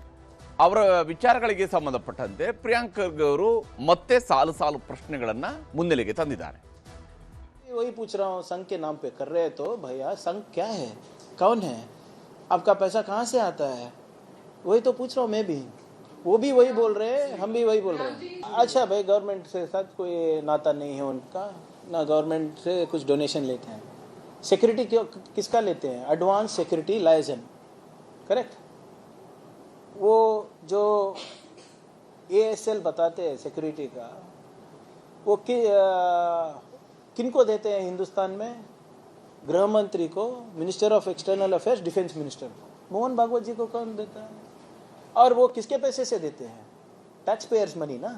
Speaker 3: ಅವರ ವಿಚಾರಗಳಿಗೆ ಸಂಬಂಧಪಟ್ಟಂತೆ ಪ್ರಿಯಾಂಕ್ ಖರ್ಗೆ ಅವರು ಮತ್ತೆ ಸಾಲು ಸಾಲು ಪ್ರಶ್ನೆಗಳನ್ನು ಮುನ್ನೆಲೆಗೆ ತಂದಿದ್ದಾರೆ.
Speaker 1: वही पूछ रहा हूँ, संघ के नाम पे कर रहे तो भैया संघ क्या है, कौन है, आपका पैसा कहाँ से आता है? वही तो पूछ रहा हूँ मैं भी. वो भी वही बोल रहे हैं, हम भी वही बोल रहे हैं. अच्छा भाई, गवर्नमेंट से साथ कोई नाता नहीं है उनका, ना गवर्नमेंट से कुछ डोनेशन लेते हैं. सिक्योरिटी किसका लेते हैं? Advance security license, correct. वो जो ASL बताते हैं सिक्योरिटी का, वो किनको देते हैं हिंदुस्तान में? गृह मंत्री को, minister of external affairs, defence minister को. मोहन भागवत जी को कौन देता है? और वो किसके पैसे से देते हैं? टैक्स पेयर्स मनी ना.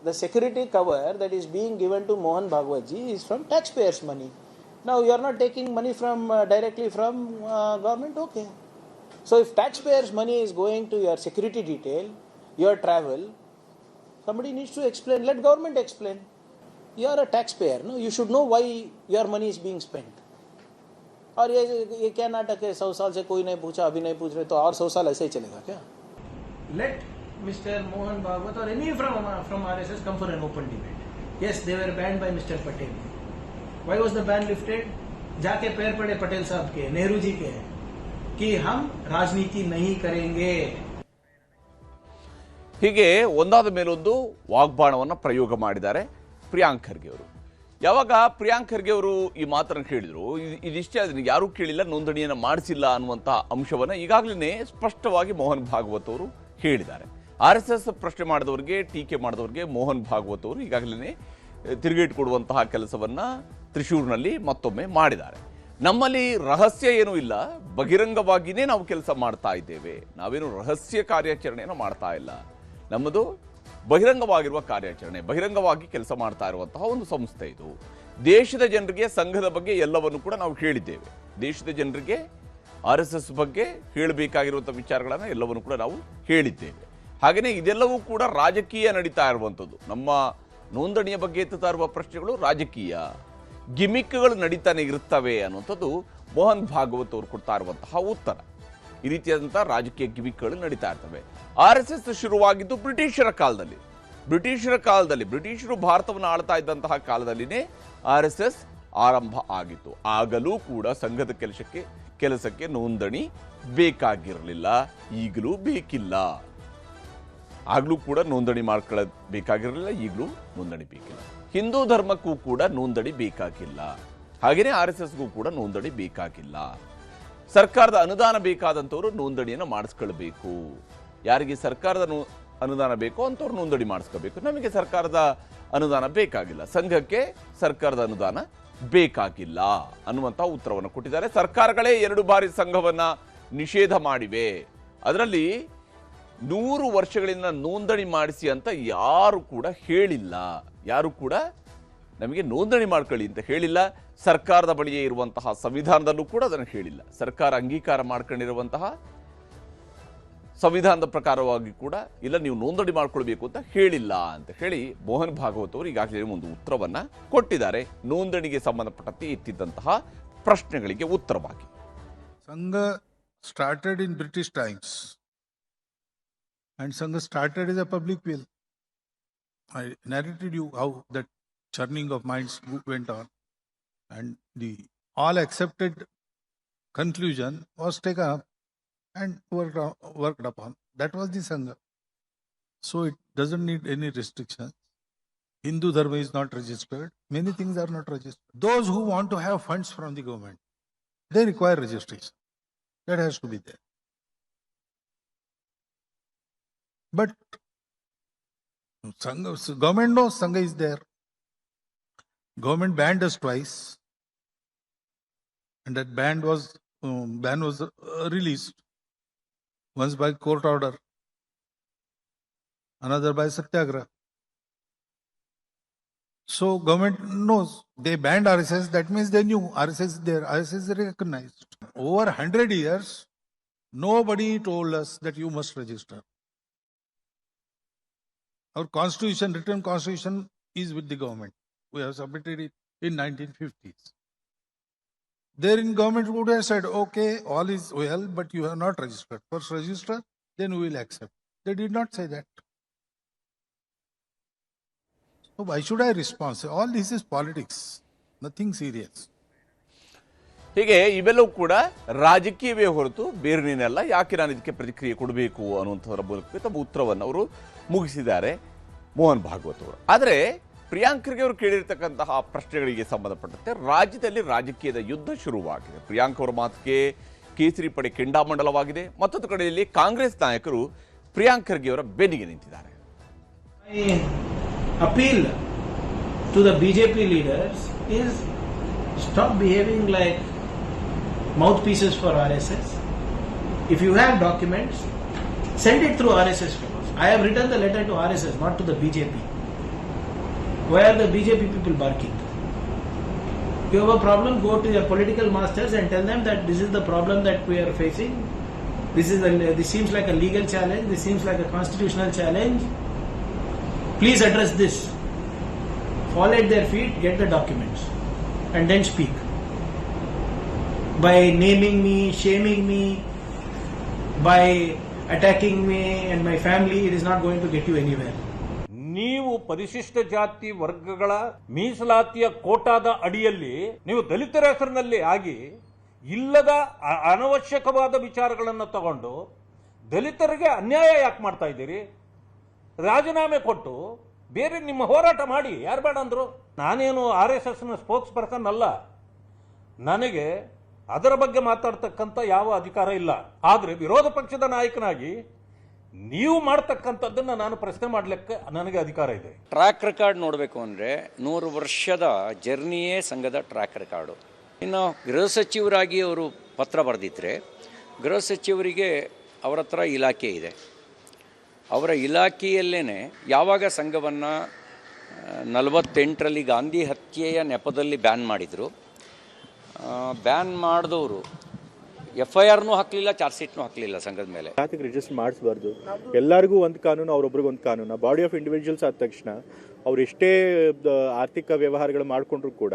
Speaker 1: The security cover that is being given to Mohan Bhagwat ji is from taxpayers' money. Now you are not taking money from directly from government, okay. So if taxpayers' money is going to your security detail, your travel, somebody needs to explain. Let government explain. You are a taxpayer, no? You should know why your money is being spent. और ये क्या नाटक है? 100 साल से कोई नहीं पूछा, अभी नहीं पूछ रहे, तो और 100 साल ऐसे ही चलेगा क्या? Let Mr. Mohan Bhagwat or any from RSS come for an open debate. Yes, they were banned by Mr. Patel. Why was the ban lifted? जाके पैर पड़े पटेल साहब के, नेहरू जी के, कि हम राजनीति नहीं करेंगे.
Speaker 3: ಹೀಗೆ ಒಂದಾದ ಮೇಲೊಂದು ವಾಗ್ಬಾಣವನ್ನು ಪ್ರಯೋಗ ಮಾಡಿದ್ದಾರೆ ಪ್ರಿಯಾಂಕ್ ಖರ್ಗೆ ಅವರು. ಯಾವಾಗ ಪ್ರಿಯಾಂಕ್ ಖರ್ಗೆ ಅವರು ಈ ಮಾತನ್ನು ಕೇಳಿದ್ರು, ಇದಿಷ್ಟೇ, ಅದನ್ನು ಯಾರೂ ಕೇಳಿಲ್ಲ, ನೋಂದಣಿಯನ್ನು ಮಾಡಿಸಿಲ್ಲ ಅನ್ನುವಂತಹ ಅಂಶವನ್ನು ಈಗಾಗಲೇ ಸ್ಪಷ್ಟವಾಗಿ ಮೋಹನ್ ಭಾಗವತ್ ಅವರು ಹೇಳಿದ್ದಾರೆ. RSS ಪ್ರಶ್ನೆ ಮಾಡಿದವರಿಗೆ, ಟೀಕೆ ಮಾಡಿದವರಿಗೆ ಮೋಹನ್ ಭಾಗವತ್ ಅವರು ಈಗಾಗಲೇ ತಿರುಗೇಟು ಕೊಡುವಂತಹ ಕೆಲಸವನ್ನು ತ್ರಿಶೂರ್ನಲ್ಲಿ ಮತ್ತೊಮ್ಮೆ ಮಾಡಿದ್ದಾರೆ. ನಮ್ಮಲ್ಲಿ ರಹಸ್ಯ ಏನೂ ಇಲ್ಲ, ಬಹಿರಂಗವಾಗಿಯೇ ನಾವು ಕೆಲಸ ಮಾಡ್ತಾ ಇದ್ದೇವೆ. ನಾವೇನು ರಹಸ್ಯ ಕಾರ್ಯಾಚರಣೆಯನ್ನು ಮಾಡ್ತಾ ಇಲ್ಲ. ನಮ್ಮದು ಬಹಿರಂಗವಾಗಿರುವ ಕಾರ್ಯಾಚರಣೆ, ಬಹಿರಂಗವಾಗಿ ಕೆಲಸ ಮಾಡ್ತಾ ಇರುವಂತಹ ಒಂದು ಸಂಸ್ಥೆ ಇದು. ದೇಶದ ಜನರಿಗೆ ಸಂಘದ ಬಗ್ಗೆ ಎಲ್ಲವನ್ನು ಕೂಡ ನಾವು ಹೇಳಿದ್ದೇವೆ. ದೇಶದ ಜನರಿಗೆ RSS ಬಗ್ಗೆ ಹೇಳಬೇಕಾಗಿರುವಂಥ ವಿಚಾರಗಳನ್ನು ಎಲ್ಲವನ್ನು ಕೂಡ ನಾವು ಹೇಳಿದ್ದೇವೆ. ಹಾಗೆಯೇ ಇದೆಲ್ಲವೂ ಕೂಡ ರಾಜಕೀಯ ನಡೀತಾ ಇರುವಂಥದ್ದು. ನಮ್ಮ ನೋಂದಣಿಯ ಬಗ್ಗೆ ಎತ್ತುತ್ತಾ ಇರುವ ಪ್ರಶ್ನೆಗಳು ರಾಜಕೀಯ ಗಿಮಿಕ್ಗಳು ನಡೀತಾನೆ ಇರುತ್ತವೆ ಅನ್ನುವಂಥದ್ದು ಮೋಹನ್ ಭಾಗವತ್ ಅವರು ಕೊಡ್ತಾ ಇರುವಂತಹ ಉತ್ತರ. ಈ ರೀತಿಯಾದಂಥ ರಾಜಕೀಯ ಗಿಮಿಕ್ಗಳು ನಡೀತಾ ಇರ್ತವೆ. RSS ಶುರುವಾಗಿದ್ದು ಬ್ರಿಟಿಷರ ಕಾಲದಲ್ಲಿ. ಬ್ರಿಟಿಷರು ಭಾರತವನ್ನು ಆಳ್ತಾ ಇದ್ದಂತಹ ಕಾಲದಲ್ಲಿನೇ RSS ಆರಂಭ ಆಗಿತ್ತು. ಆಗಲೂ ಕೂಡ ಸಂಘದ ಕೆಲಸಕ್ಕೆ ನೋಂದಣಿ ಬೇಕಾಗಿರಲಿಲ್ಲ, ಈಗಲೂ ಬೇಕಿಲ್ಲ. ಆಗಲೂ ಕೂಡ ನೋಂದಣಿ ಮಾಡ್ಕೊಳ್ಳಬೇಕಾಗಿರಲಿಲ್ಲ, ಈಗಲೂ ನೋಂದಣಿ ಬೇಕಿಲ್ಲ. ಹಿಂದೂ ಧರ್ಮಕ್ಕೂ ಕೂಡ ನೋಂದಣಿ ಬೇಕಾಗಿಲ್ಲ, ಹಾಗೆಯೇ RSSಗೂ ಕೂಡ ನೋಂದಣಿ ಬೇಕಾಗಿಲ್ಲ. ಸರ್ಕಾರದ ಅನುದಾನ ಬೇಕಾದಂಥವ್ರು ನೋಂದಣಿಯನ್ನು ಮಾಡಿಸ್ಕೊಳ್ಬೇಕು. ಯಾರಿಗೆ ಸರ್ಕಾರದ ಅನುದಾನ ಬೇಕೋ ಅಂಥವ್ರು ನೋಂದಣಿ ಮಾಡಿಸ್ಕೋಬೇಕು. ನಮಗೆ ಸರ್ಕಾರದ ಅನುದಾನ ಬೇಕಾಗಿಲ್ಲ, ಸಂಘಕ್ಕೆ ಸರ್ಕಾರದ ಅನುದಾನ ಬೇಕಾಗಿಲ್ಲ ಅನ್ನುವಂಥ ಉತ್ತರವನ್ನು ಕೊಟ್ಟಿದ್ದಾರೆ. ಸರ್ಕಾರಗಳೇ 2 ಬಾರಿ ಸಂಘವನ್ನು ನಿಷೇಧ ಮಾಡಿವೆ. ಅದರಲ್ಲಿ 100 ವರ್ಷಗಳಿಂದ ನೋಂದಣಿ ಮಾಡಿಸಿ ಅಂತ ಯಾರು ಕೂಡ ಹೇಳಿಲ್ಲ. ಯಾರು ಕೂಡ ನಮಗೆ ನೋಂದಣಿ ಮಾಡ್ಕೊಳ್ಳಿ ಅಂತ ಹೇಳಿಲ್ಲ. ಸರ್ಕಾರದ ಬಳಿಯೇ ಇರುವಂತಹ ಸಂವಿಧಾನದಲ್ಲೂ ಕೂಡ ಅದನ್ನು ಹೇಳಿಲ್ಲ. ಸರ್ಕಾರ ಅಂಗೀಕಾರ ಮಾಡ್ಕೊಂಡಿರುವಂತಹ ಸಂವಿಧಾನದ ಪ್ರಕಾರವಾಗಿ ಕೂಡ ಇಲ್ಲ ನೀವು ನೋಂದಣಿ ಮಾಡ್ಕೊಳ್ಬೇಕು ಅಂತ ಹೇಳಿಲ್ಲ ಅಂತ ಹೇಳಿ ಮೋಹನ್ ಭಾಗವತ್ ಅವರು ಈಗಾಗಲೇ ಒಂದು ಉತ್ತರವನ್ನ ಕೊಟ್ಟಿದ್ದಾರೆ ನೋಂದಣಿಗೆ ಸಂಬಂಧಪಟ್ಟಂತೆ ಎತ್ತಿದ್ದಂತಹ ಪ್ರಶ್ನೆಗಳಿಗೆ ಉತ್ತರವಾಗಿ.
Speaker 2: Sangha started in British times and Sangha started as a public will. I narrated you how that churning of minds went on and the all accepted conclusion was taken up and worked upon. That was the Sangha. So it doesn't need any restrictions. Hindu Dharma is not registered. Many things are not registered. Those who want to have funds from the government, they require registration. That has to be there. But Sangha, government knows Sangha is there. Government banned us twice. And that ban was released. Once by court order, another by Satyagraha. So government knows. They banned RSS, that means they knew RSS is there, RSS is recognized. Over 100 years, nobody told us that you must register. Our constitution, written constitution is with the government. We have submitted it in 1950s. There in government would have said, okay, all is well, but you have not registered. First register, then we will accept. They did not say that. So why should I respond? All this is politics, nothing serious.
Speaker 3: ಹೀಗೆ ಇವೆಲ್ಲವೂ ಕೂಡ ರಾಜಕೀಯವೇ ಹೊರತು ಬೇರೆನೇನಲ್ಲ. ಯಾಕೆ ನಾನು ಇದಕ್ಕೆ ಪ್ರತಿಕ್ರಿಯೆ ಕೊಡಬೇಕು ಅನ್ನುವಂಥದ್ರ ಮೂಲಕ ತಮ್ಮ ಉತ್ತರವನ್ನು ಅವರು ಮುಗಿಸಿದ್ದಾರೆ ಮೋಹನ್ ಭಾಗವತ್ ಅವರು. ಆದರೆ ಪ್ರಿಯಾಂಕ್ ಖರ್ಗೆ ಅವರು ಕೇಳಿರ್ತಕ್ಕಂತಹ ಪ್ರಶ್ನೆಗಳಿಗೆ ಸಂಬಂಧಪಟ್ಟಂತೆ ರಾಜ್ಯದಲ್ಲಿ ರಾಜಕೀಯದ ಯುದ್ಧ ಶುರುವಾಗಿದೆ. ಪ್ರಿಯಾಂಕ್ ಅವರ ಮಾತಿಗೆ ಕೇಸರಿ ಪಡೆ ಕೆಂಡಾಮಂಡಲವಾಗಿದೆ. ಮತ್ತೊಂದು ಕಡೆಯಲ್ಲಿ ಕಾಂಗ್ರೆಸ್ ನಾಯಕರು ಪ್ರಿಯಾಂಕ್ ಖರ್ಗೆ ಅವರ ಬೆನ್ನಿಗೆ ನಿಂತಿದ್ದಾರೆ.
Speaker 1: Appeal to the BJP leaders is stop behaving like mouthpieces for RSS. If you have documents, send it through RSS first. I have written the letter to RSS, not to the BJP. Why are the BJP people barking? If you have a problem, go to your political masters and tell them that this is the problem that we are facing. This seems like a legal challenge. This seems like a constitutional challenge. Please address this. Fall at their feet, get the documents, and then speak. By naming me, shaming me, by attacking me and my family, it is not going to get you anywhere.
Speaker 4: ನೀವು ಪರಿಶಿಷ್ಟ ಜಾತಿ ವರ್ಗಗಳ ಮೀಸಲಾತಿಯ ಕೋಟಾದ ಅಡಿಯಲ್ಲಿ ನೀವು ದಲಿತರ ಹೆಸರಿನಲ್ಲಿ ಆಗಿ ಇಲ್ಲದ ಅನವಶ್ಯಕವಾದ ವಿಚಾರಗಳನ್ನು ತಗೊಂಡು ದಲಿತರಿಗೆ ಅನ್ಯಾಯ ಯಾಕೆ ಮಾಡ್ತಾ ಇದ್ದೀರಿ? ರಾಜೀನಾಮೆ ಕೊಟ್ಟು ಬೇರೆ ನಿಮ್ಮ ಹೋರಾಟ ಮಾಡಿ. ಯಾರು ಬೇಡ ಅಂದ್ರು? ನಾನೇನು RSSನ ಸ್ಪೋಕ್ಸ್ ಪರ್ಸನ್ ಅಲ್ಲ. ನನಗೆ ಅದರ ಬಗ್ಗೆ ಮಾತಾಡ್ತಕ್ಕಂಥ ಯಾವ ಅಧಿಕಾರ ಇಲ್ಲ. ಆದರೆ ವಿರೋಧ ಪಕ್ಷದ ನಾಯಕನಾಗಿ ನೀವು ಮಾಡ್ತಕ್ಕಂಥದ್ದನ್ನು ನಾನು ಪ್ರಶ್ನೆ ಮಾಡಲಿಕ್ಕೆ ನನಗೆ ಅಧಿಕಾರ ಇದೆ.
Speaker 5: ಟ್ರ್ಯಾಕ್ ರೆಕಾರ್ಡ್ ನೋಡಬೇಕು ಅಂದರೆ 100 ವರ್ಷದ ಜರ್ನಿಯೇ ಸಂಘದ ಟ್ರ್ಯಾಕ್ ರೆಕಾರ್ಡು. ಇನ್ನು ಗೃಹ ಸಚಿವರಾಗಿ ಅವರು ಪತ್ರ ಬರೆದಿದ್ದರೆ ಗೃಹ ಸಚಿವರಿಗೆ ಅವರ ಹತ್ರ ಇಲಾಖೆ ಇದೆ. ಅವರ ಇಲಾಖೆಯಲ್ಲೇ ಯಾವಾಗ ಸಂಘವನ್ನು 48ರಲ್ಲಿ ಗಾಂಧಿ ಹತ್ಯೆಯ ನೆಪದಲ್ಲಿ ಬ್ಯಾನ್ ಮಾಡಿದರು, ಬ್ಯಾನ್ ಮಾಡಿದವರು FIRನೂ ಹಾಕಲಿಲ್ಲ, ಚಾರ್ಜ್ ಶೀಟ್ನೂ ಹಾಕಲಿಲ್ಲ ಸಂಘದ ಮೇಲೆ.
Speaker 6: ಜಾತಿಗೆ ರಿಜಿಸ್ಟರ್ ಮಾಡಿಸಬಾರ್ದು. ಎಲ್ಲರಿಗೂ ಒಂದು ಕಾನೂನು, ಅವರೊಬ್ರಿಗೆ ಒಂದು ಕಾನೂನು. ಬಾಡಿ ಆಫ್ ಇಂಡಿವಿಜುವಲ್ಸ್ ಆದ ತಕ್ಷಣ ಅವ್ರು ಎಷ್ಟೇ ಆರ್ಥಿಕ ವ್ಯವಹಾರಗಳು ಮಾಡಿಕೊಂಡ್ರು ಕೂಡ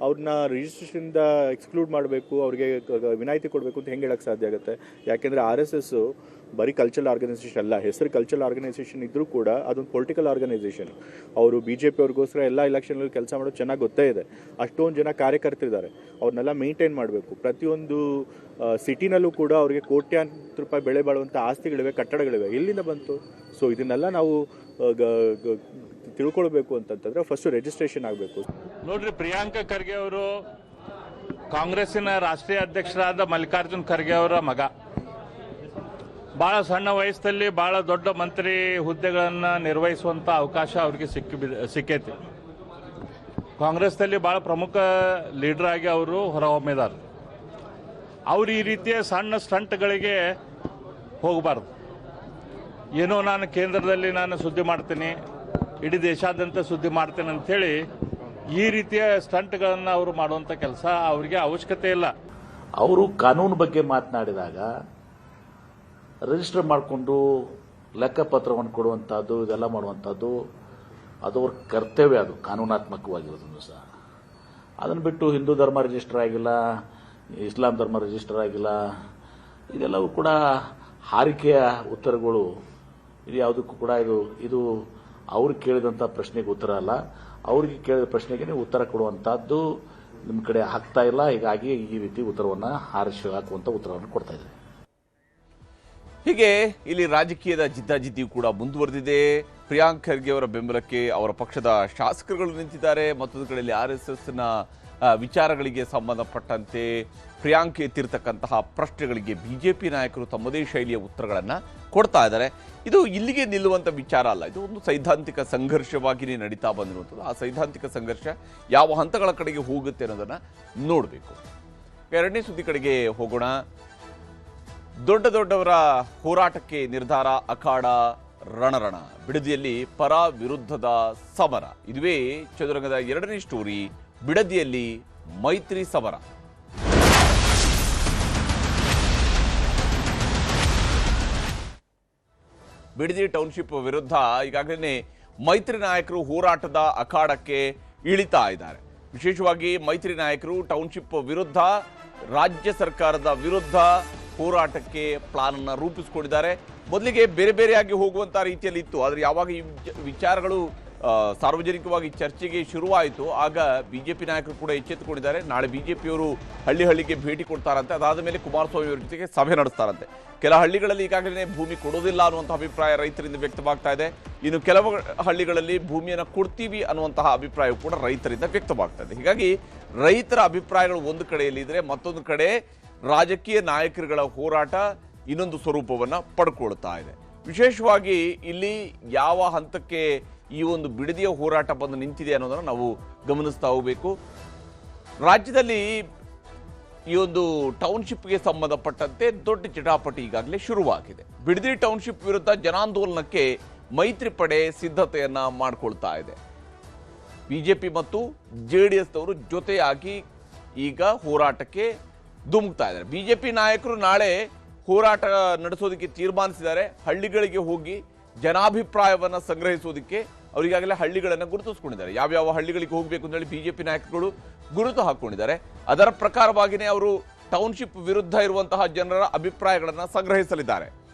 Speaker 6: ಅವ್ರನ್ನ ರಿಜಿಸ್ಟ್ರೇಷನಿಂದ ಎಕ್ಸ್ಕ್ಲೂಡ್ ಮಾಡಬೇಕು, ಅವ್ರಿಗೆ ವಿನಾಯಿತಿ ಕೊಡಬೇಕು ಅಂತ ಹೆಂಗೆ ಹೇಳೋಕ್ಕೆ ಸಾಧ್ಯ ಆಗುತ್ತೆ? ಯಾಕೆಂದರೆ RSS ಬರೀ ಕಲ್ಚರಲ್ ಆರ್ಗನೈಸೇಷನ್ ಅಲ್ಲ. ಹೆಸರು ಕಲ್ಚರಲ್ ಆರ್ಗನೈಸೇಷನ್ ಇದ್ದರೂ ಕೂಡ ಅದೊಂದು ಪೊಲಿಟಿಕಲ್ ಆರ್ಗನೈಸೇಷನ್. ಅವರು BJP ಅವ್ರಿಗೋಸ್ಕರ ಎಲ್ಲ ಎಲೆಕ್ಷನಲ್ಲಿ ಕೆಲಸ ಮಾಡೋದು ಚೆನ್ನಾಗಿ ಗೊತ್ತೇ ಇದೆ. ಅಷ್ಟೊಂದು ಜನ ಕಾರ್ಯಕರ್ತರಿದ್ದಾರೆ, ಅವ್ರನ್ನೆಲ್ಲ ಮೇಂಟೈನ್ ಮಾಡಬೇಕು. ಪ್ರತಿಯೊಂದು ಸಿಟಿನಲ್ಲೂ ಕೂಡ ಅವರಿಗೆ ಕೋಟ್ಯಾಂತರ ರೂಪಾಯಿ ಬೆಳೆ ಬಾಳುವಂಥ ಆಸ್ತಿಗಳಿವೆ, ಕಟ್ಟಡಗಳಿವೆ. ಎಲ್ಲಿಂದ ಬಂತು? ಸೊ ಇದನ್ನೆಲ್ಲ ನಾವು ತಿಳ್ಕೊಳ್ಬೇಕು ಅಂತಂತಂದ್ರೆ ಫಸ್ಟ್ ರಿಜಿಸ್ಟ್ರೇಷನ್ ಆಗಬೇಕು.
Speaker 4: ನೋಡ್ರಿ, ಪ್ರಿಯಾಂಕ ಖರ್ಗೆ ಅವರು ಕಾಂಗ್ರೆಸ್ಸಿನ ರಾಷ್ಟ್ರೀಯ ಅಧ್ಯಕ್ಷರಾದ ಮಲ್ಲಿಕಾರ್ಜುನ್ ಖರ್ಗೆ ಅವರ ಮಗ. ಭಾಳ ಸಣ್ಣ ವಯಸ್ಸಲ್ಲಿ ಭಾಳ ದೊಡ್ಡ ಮಂತ್ರಿ ಹುದ್ದೆಗಳನ್ನು ನಿರ್ವಹಿಸುವಂಥ ಅವಕಾಶ ಅವ್ರಿಗೆ ಸಿಕ್ಕೈತಿ. ಕಾಂಗ್ರೆಸ್ನಲ್ಲಿ ಭಾಳ ಪ್ರಮುಖ ಲೀಡರ್ ಆಗಿ ಅವರು ಹೊರಹೊಮ್ಮಿದ್ದಾರೆ. ಅವರು ಈ ರೀತಿಯ ಸಣ್ಣ ಸ್ಟಂಟ್ಗಳಿಗೆ ಹೋಗಬಾರ್ದು. ಏನೋ ನಾನು ಕೇಂದ್ರದಲ್ಲಿ ನಾನು ಸುದ್ದಿ ಮಾಡ್ತೀನಿ, ಇಡೀ ದೇಶಾದ್ಯಂತ ಸುದ್ದಿ ಮಾಡ್ತೇನೆ ಅಂಥೇಳಿ ಈ ರೀತಿಯ ಸ್ಟಂಟ್ಗಳನ್ನು ಅವರು ಮಾಡುವಂಥ ಕೆಲಸ ಅವರಿಗೆ ಅವಶ್ಯಕತೆ ಇಲ್ಲ.
Speaker 7: ಅವರು ಕಾನೂನು ಬಗ್ಗೆ ಮಾತನಾಡಿದಾಗ ರಿಜಿಸ್ಟರ್ ಮಾಡಿಕೊಂಡು ಲೆಕ್ಕಪತ್ರವನ್ನು ಕೊಡುವಂಥದ್ದು ಇದೆಲ್ಲ ಮಾಡುವಂಥದ್ದು ಅದು ಅವ್ರ ಕರ್ತವ್ಯ, ಅದು ಕಾನೂನಾತ್ಮಕವಾಗಿರೋದನ್ನು ಸಹ. ಅದನ್ನು ಬಿಟ್ಟು ಹಿಂದೂ ಧರ್ಮ ರಿಜಿಸ್ಟರ್ ಆಗಿಲ್ಲ, ಇಸ್ಲಾಂ ಧರ್ಮ ರಿಜಿಸ್ಟರ್ ಆಗಿಲ್ಲ, ಇದೆಲ್ಲವೂ ಕೂಡ ಹಾರಿಕೆಯ ಉತ್ತರಗಳು. ಇದು ಯಾವುದಕ್ಕೂ ಕೂಡ ಇದು ಅವ್ರಿಗೆ ಕೇಳಿದಂಥ ಪ್ರಶ್ನೆಗೆ ಉತ್ತರ ಅಲ್ಲ, ಅವ್ರಿಗೆ ಕೇಳಿದ ಪ್ರಶ್ನೆಗೆ ನೀವು ಉತ್ತರ ಕೊಡುವಂಥದ್ದು ನಿಮ್ಮ ಕಡೆ ಆಗ್ತಾ ಇಲ್ಲ. ಹೀಗಾಗಿ ಈ ರೀತಿ ಉತ್ತರವನ್ನು ಹಾಕುವಂಥ ಉತ್ತರವನ್ನು ಕೊಡ್ತಾ ಇದ್ದಾರೆ.
Speaker 3: ಹೀಗೆ ಇಲ್ಲಿ ರಾಜಕೀಯದ ಜಿದ್ದಾಜಿದ್ದಿಯು ಕೂಡ ಮುಂದುವರೆದಿದೆ. ಪ್ರಿಯಾಂಕ್ ಖರ್ಗೆ ಅವರ ಬೆಂಬಲಕ್ಕೆ ಅವರ ಪಕ್ಷದ ಶಾಸಕರುಗಳು ನಿಂತಿದ್ದಾರೆ. ಮತ್ತೊಂದು ಕಡೆಯಲ್ಲಿ RSSನ ವಿಚಾರಗಳಿಗೆ ಸಂಬಂಧಪಟ್ಟಂತೆ ಪ್ರಿಯಾಂಕ್ ಎತ್ತಿರ್ತಕ್ಕಂತಹ ಪ್ರಶ್ನೆಗಳಿಗೆ ಬಿಜೆಪಿ ನಾಯಕರು ತಮ್ಮದೇ ಶೈಲಿಯ ಉತ್ತರಗಳನ್ನು ಕೊಡ್ತಾ ಇದ್ದಾರೆ. ಇದು ಇಲ್ಲಿಗೆ ನಿಲ್ಲುವಂಥ ವಿಚಾರ ಅಲ್ಲ, ಇದು ಒಂದು ಸೈದ್ಧಾಂತಿಕ ಸಂಘರ್ಷವಾಗಿಯೇ ನಡೀತಾ ಬಂದಿರುವಂಥದ್ದು. ಆ ಸೈದ್ಧಾಂತಿಕ ಸಂಘರ್ಷ ಯಾವ ಹಂತಗಳ ಕಡೆಗೆ ಹೋಗುತ್ತೆ ಅನ್ನೋದನ್ನು ನೋಡಬೇಕು. ಎರಡನೇ ಸುದ್ದಿ ಕಡೆಗೆ ಹೋಗೋಣ. ದೊಡ್ಡ ದೊಡ್ಡವರ ಹೋರಾಟಕ್ಕೆ ನಿರ್ಧಾರ, ಅಖಾಡ ರಣರಣ. ಬಿಡದಿಯಲ್ಲಿ ಪರ ವಿರುದ್ಧದ ಸಮರ. ಇದುವೇ ಚದುರಂಗದ ಎರಡನೇ ಸ್ಟೋರಿ. ಬಿಡದಿಯಲ್ಲಿ ಮೈತ್ರಿ ಸಮರ. ಬಿಡದಿ ಟೌನ್ಶಿಪ್ ವಿರುದ್ಧ ಈಗಾಗಲೇ ಮೈತ್ರಿ ನಾಯಕರು ಹೋರಾಟದ ಅಖಾಡಕ್ಕೆ ಇಳಿತಾ ಇದ್ದಾರೆ. ವಿಶೇಷವಾಗಿ ಮೈತ್ರಿ ನಾಯಕರು ಟೌನ್ಶಿಪ್ ವಿರುದ್ಧ, ರಾಜ್ಯ ಸರ್ಕಾರದ ವಿರುದ್ಧ ಹೋರಾಟಕ್ಕೆ ಪ್ಲಾನ್ ಅನ್ನು ರೂಪಿಸಿಕೊಂಡಿದ್ದಾರೆ. ಮೊದಲಿಗೆ ಬೇರೆ ಬೇರೆಯಾಗಿ ಹೋಗುವಂಥ ರೀತಿಯಲ್ಲಿ ಇತ್ತು, ಆದರೆ ಯಾವಾಗ ಈ ವಿಚಾರಗಳು ಸಾರ್ವಜನಿಕವಾಗಿ ಚರ್ಚೆಗೆ ಶುರುವಾಯಿತು ಆಗ ಬಿಜೆಪಿ ನಾಯಕರು ಕೂಡ ಎಚ್ಚೆತ್ತುಕೊಂಡಿದ್ದಾರೆ. ನಾಳೆ ಬಿಜೆಪಿಯವರು ಹಳ್ಳಿಗೆ ಭೇಟಿ ಕೊಡ್ತಾರಂತೆ. ಅದಾದ ಮೇಲೆ ಕುಮಾರಸ್ವಾಮಿ ಅವರ ಜೊತೆಗೆ ಸಭೆ ನಡೆಸ್ತಾರಂತೆ. ಕೆಲ ಹಳ್ಳಿಗಳಲ್ಲಿ ಈಗಾಗಲೇ ಭೂಮಿ ಕೊಡೋದಿಲ್ಲ ಅನ್ನುವಂಥ ಅಭಿಪ್ರಾಯ ರೈತರಿಂದ ವ್ಯಕ್ತವಾಗ್ತಾ ಇದೆ. ಇನ್ನು ಕೆಲವು ಹಳ್ಳಿಗಳಲ್ಲಿ ಭೂಮಿಯನ್ನು ಕೊಡ್ತೀವಿ ಅನ್ನುವಂತಹ ಅಭಿಪ್ರಾಯ ಕೂಡ ರೈತರಿಂದ ವ್ಯಕ್ತವಾಗ್ತಾ ಇದೆ. ಹೀಗಾಗಿ ರೈತರ ಅಭಿಪ್ರಾಯಗಳು ಒಂದು ಕಡೆಯಲ್ಲಿ ಇದ್ರೆ, ಮತ್ತೊಂದು ಕಡೆ ರಾಜಕೀಯ ನಾಯಕರುಗಳ ಹೋರಾಟ ಇನ್ನೊಂದು ಸ್ವರೂಪವನ್ನು ಪಡ್ಕೊಳ್ತಾ ಇದೆ. ವಿಶೇಷವಾಗಿ ಇಲ್ಲಿ ಯಾವ ಹಂತಕ್ಕೆ ಈ ಒಂದು ಬಿಡದಿಯ ಹೋರಾಟ ಬಂದು ನಿಂತಿದೆ ಅನ್ನೋದನ್ನು ನಾವು ಗಮನಿಸ್ತಾ ಹೋಗಬೇಕು. ರಾಜ್ಯದಲ್ಲಿ ಈ ಒಂದು ಟೌನ್ಶಿಪ್ಗೆ ಸಂಬಂಧಪಟ್ಟಂತೆ ದೊಡ್ಡ ಜಟಾಪಟಿ ಈಗಾಗಲೇ ಶುರುವಾಗಿದೆ. ಬಿಡದಿ ಟೌನ್ಶಿಪ್ ವಿರುದ್ಧ ಜನಾಂದೋಲನಕ್ಕೆ ಮೈತ್ರಿ ಪಡೆ ಸಿದ್ಧತೆಯನ್ನ ಮಾಡಿಕೊಳ್ತಾ ಇದೆ. ಬಿಜೆಪಿ ಮತ್ತು JDSನವರು ಜೊತೆಯಾಗಿ ಈಗ ಹೋರಾಟಕ್ಕೆ ಧುಮುಕ್ತಾ ಇದ್ದಾರೆ. ಬಿಜೆಪಿ ನಾಯಕರು ನಾಳೆ ಹೋರಾಟ ನಡೆಸೋದಕ್ಕೆ ತೀರ್ಮಾನಿಸಿದ್ದಾರೆ. ಹಳ್ಳಿಗಳಿಗೆ ಹೋಗಿ ಜನಾಭಿಪ್ರಾಯವನ್ನು ಸಂಗ್ರಹಿಸೋದಕ್ಕೆ ಅವರಿಗಾಗಲೇ ಹಳ್ಳಿಗಳನ್ನು ಗುರುತಿಸ್ಕೊಂಡಿದ್ದಾರೆ. ಯಾವ್ಯಾವ ಹಳ್ಳಿಗಳಿಗೆ ಹೋಗಬೇಕು ಅಂತೇಳಿ ಬಿಜೆಪಿ ನಾಯಕರುಗಳು ಗುರುತು ಹಾಕೊಂಡಿದ್ದಾರೆ. ಅದರ ಪ್ರಕಾರವಾಗಿಯೇ ಅವರು ಟೌನ್ಶಿಪ್ ವಿರುದ್ಧ ಇರುವಂತಹ ಜನರ ಅಭಿಪ್ರಾಯಗಳನ್ನು ಸಂಗ್ರಹಿಸಲಿದ್ದಾರೆ.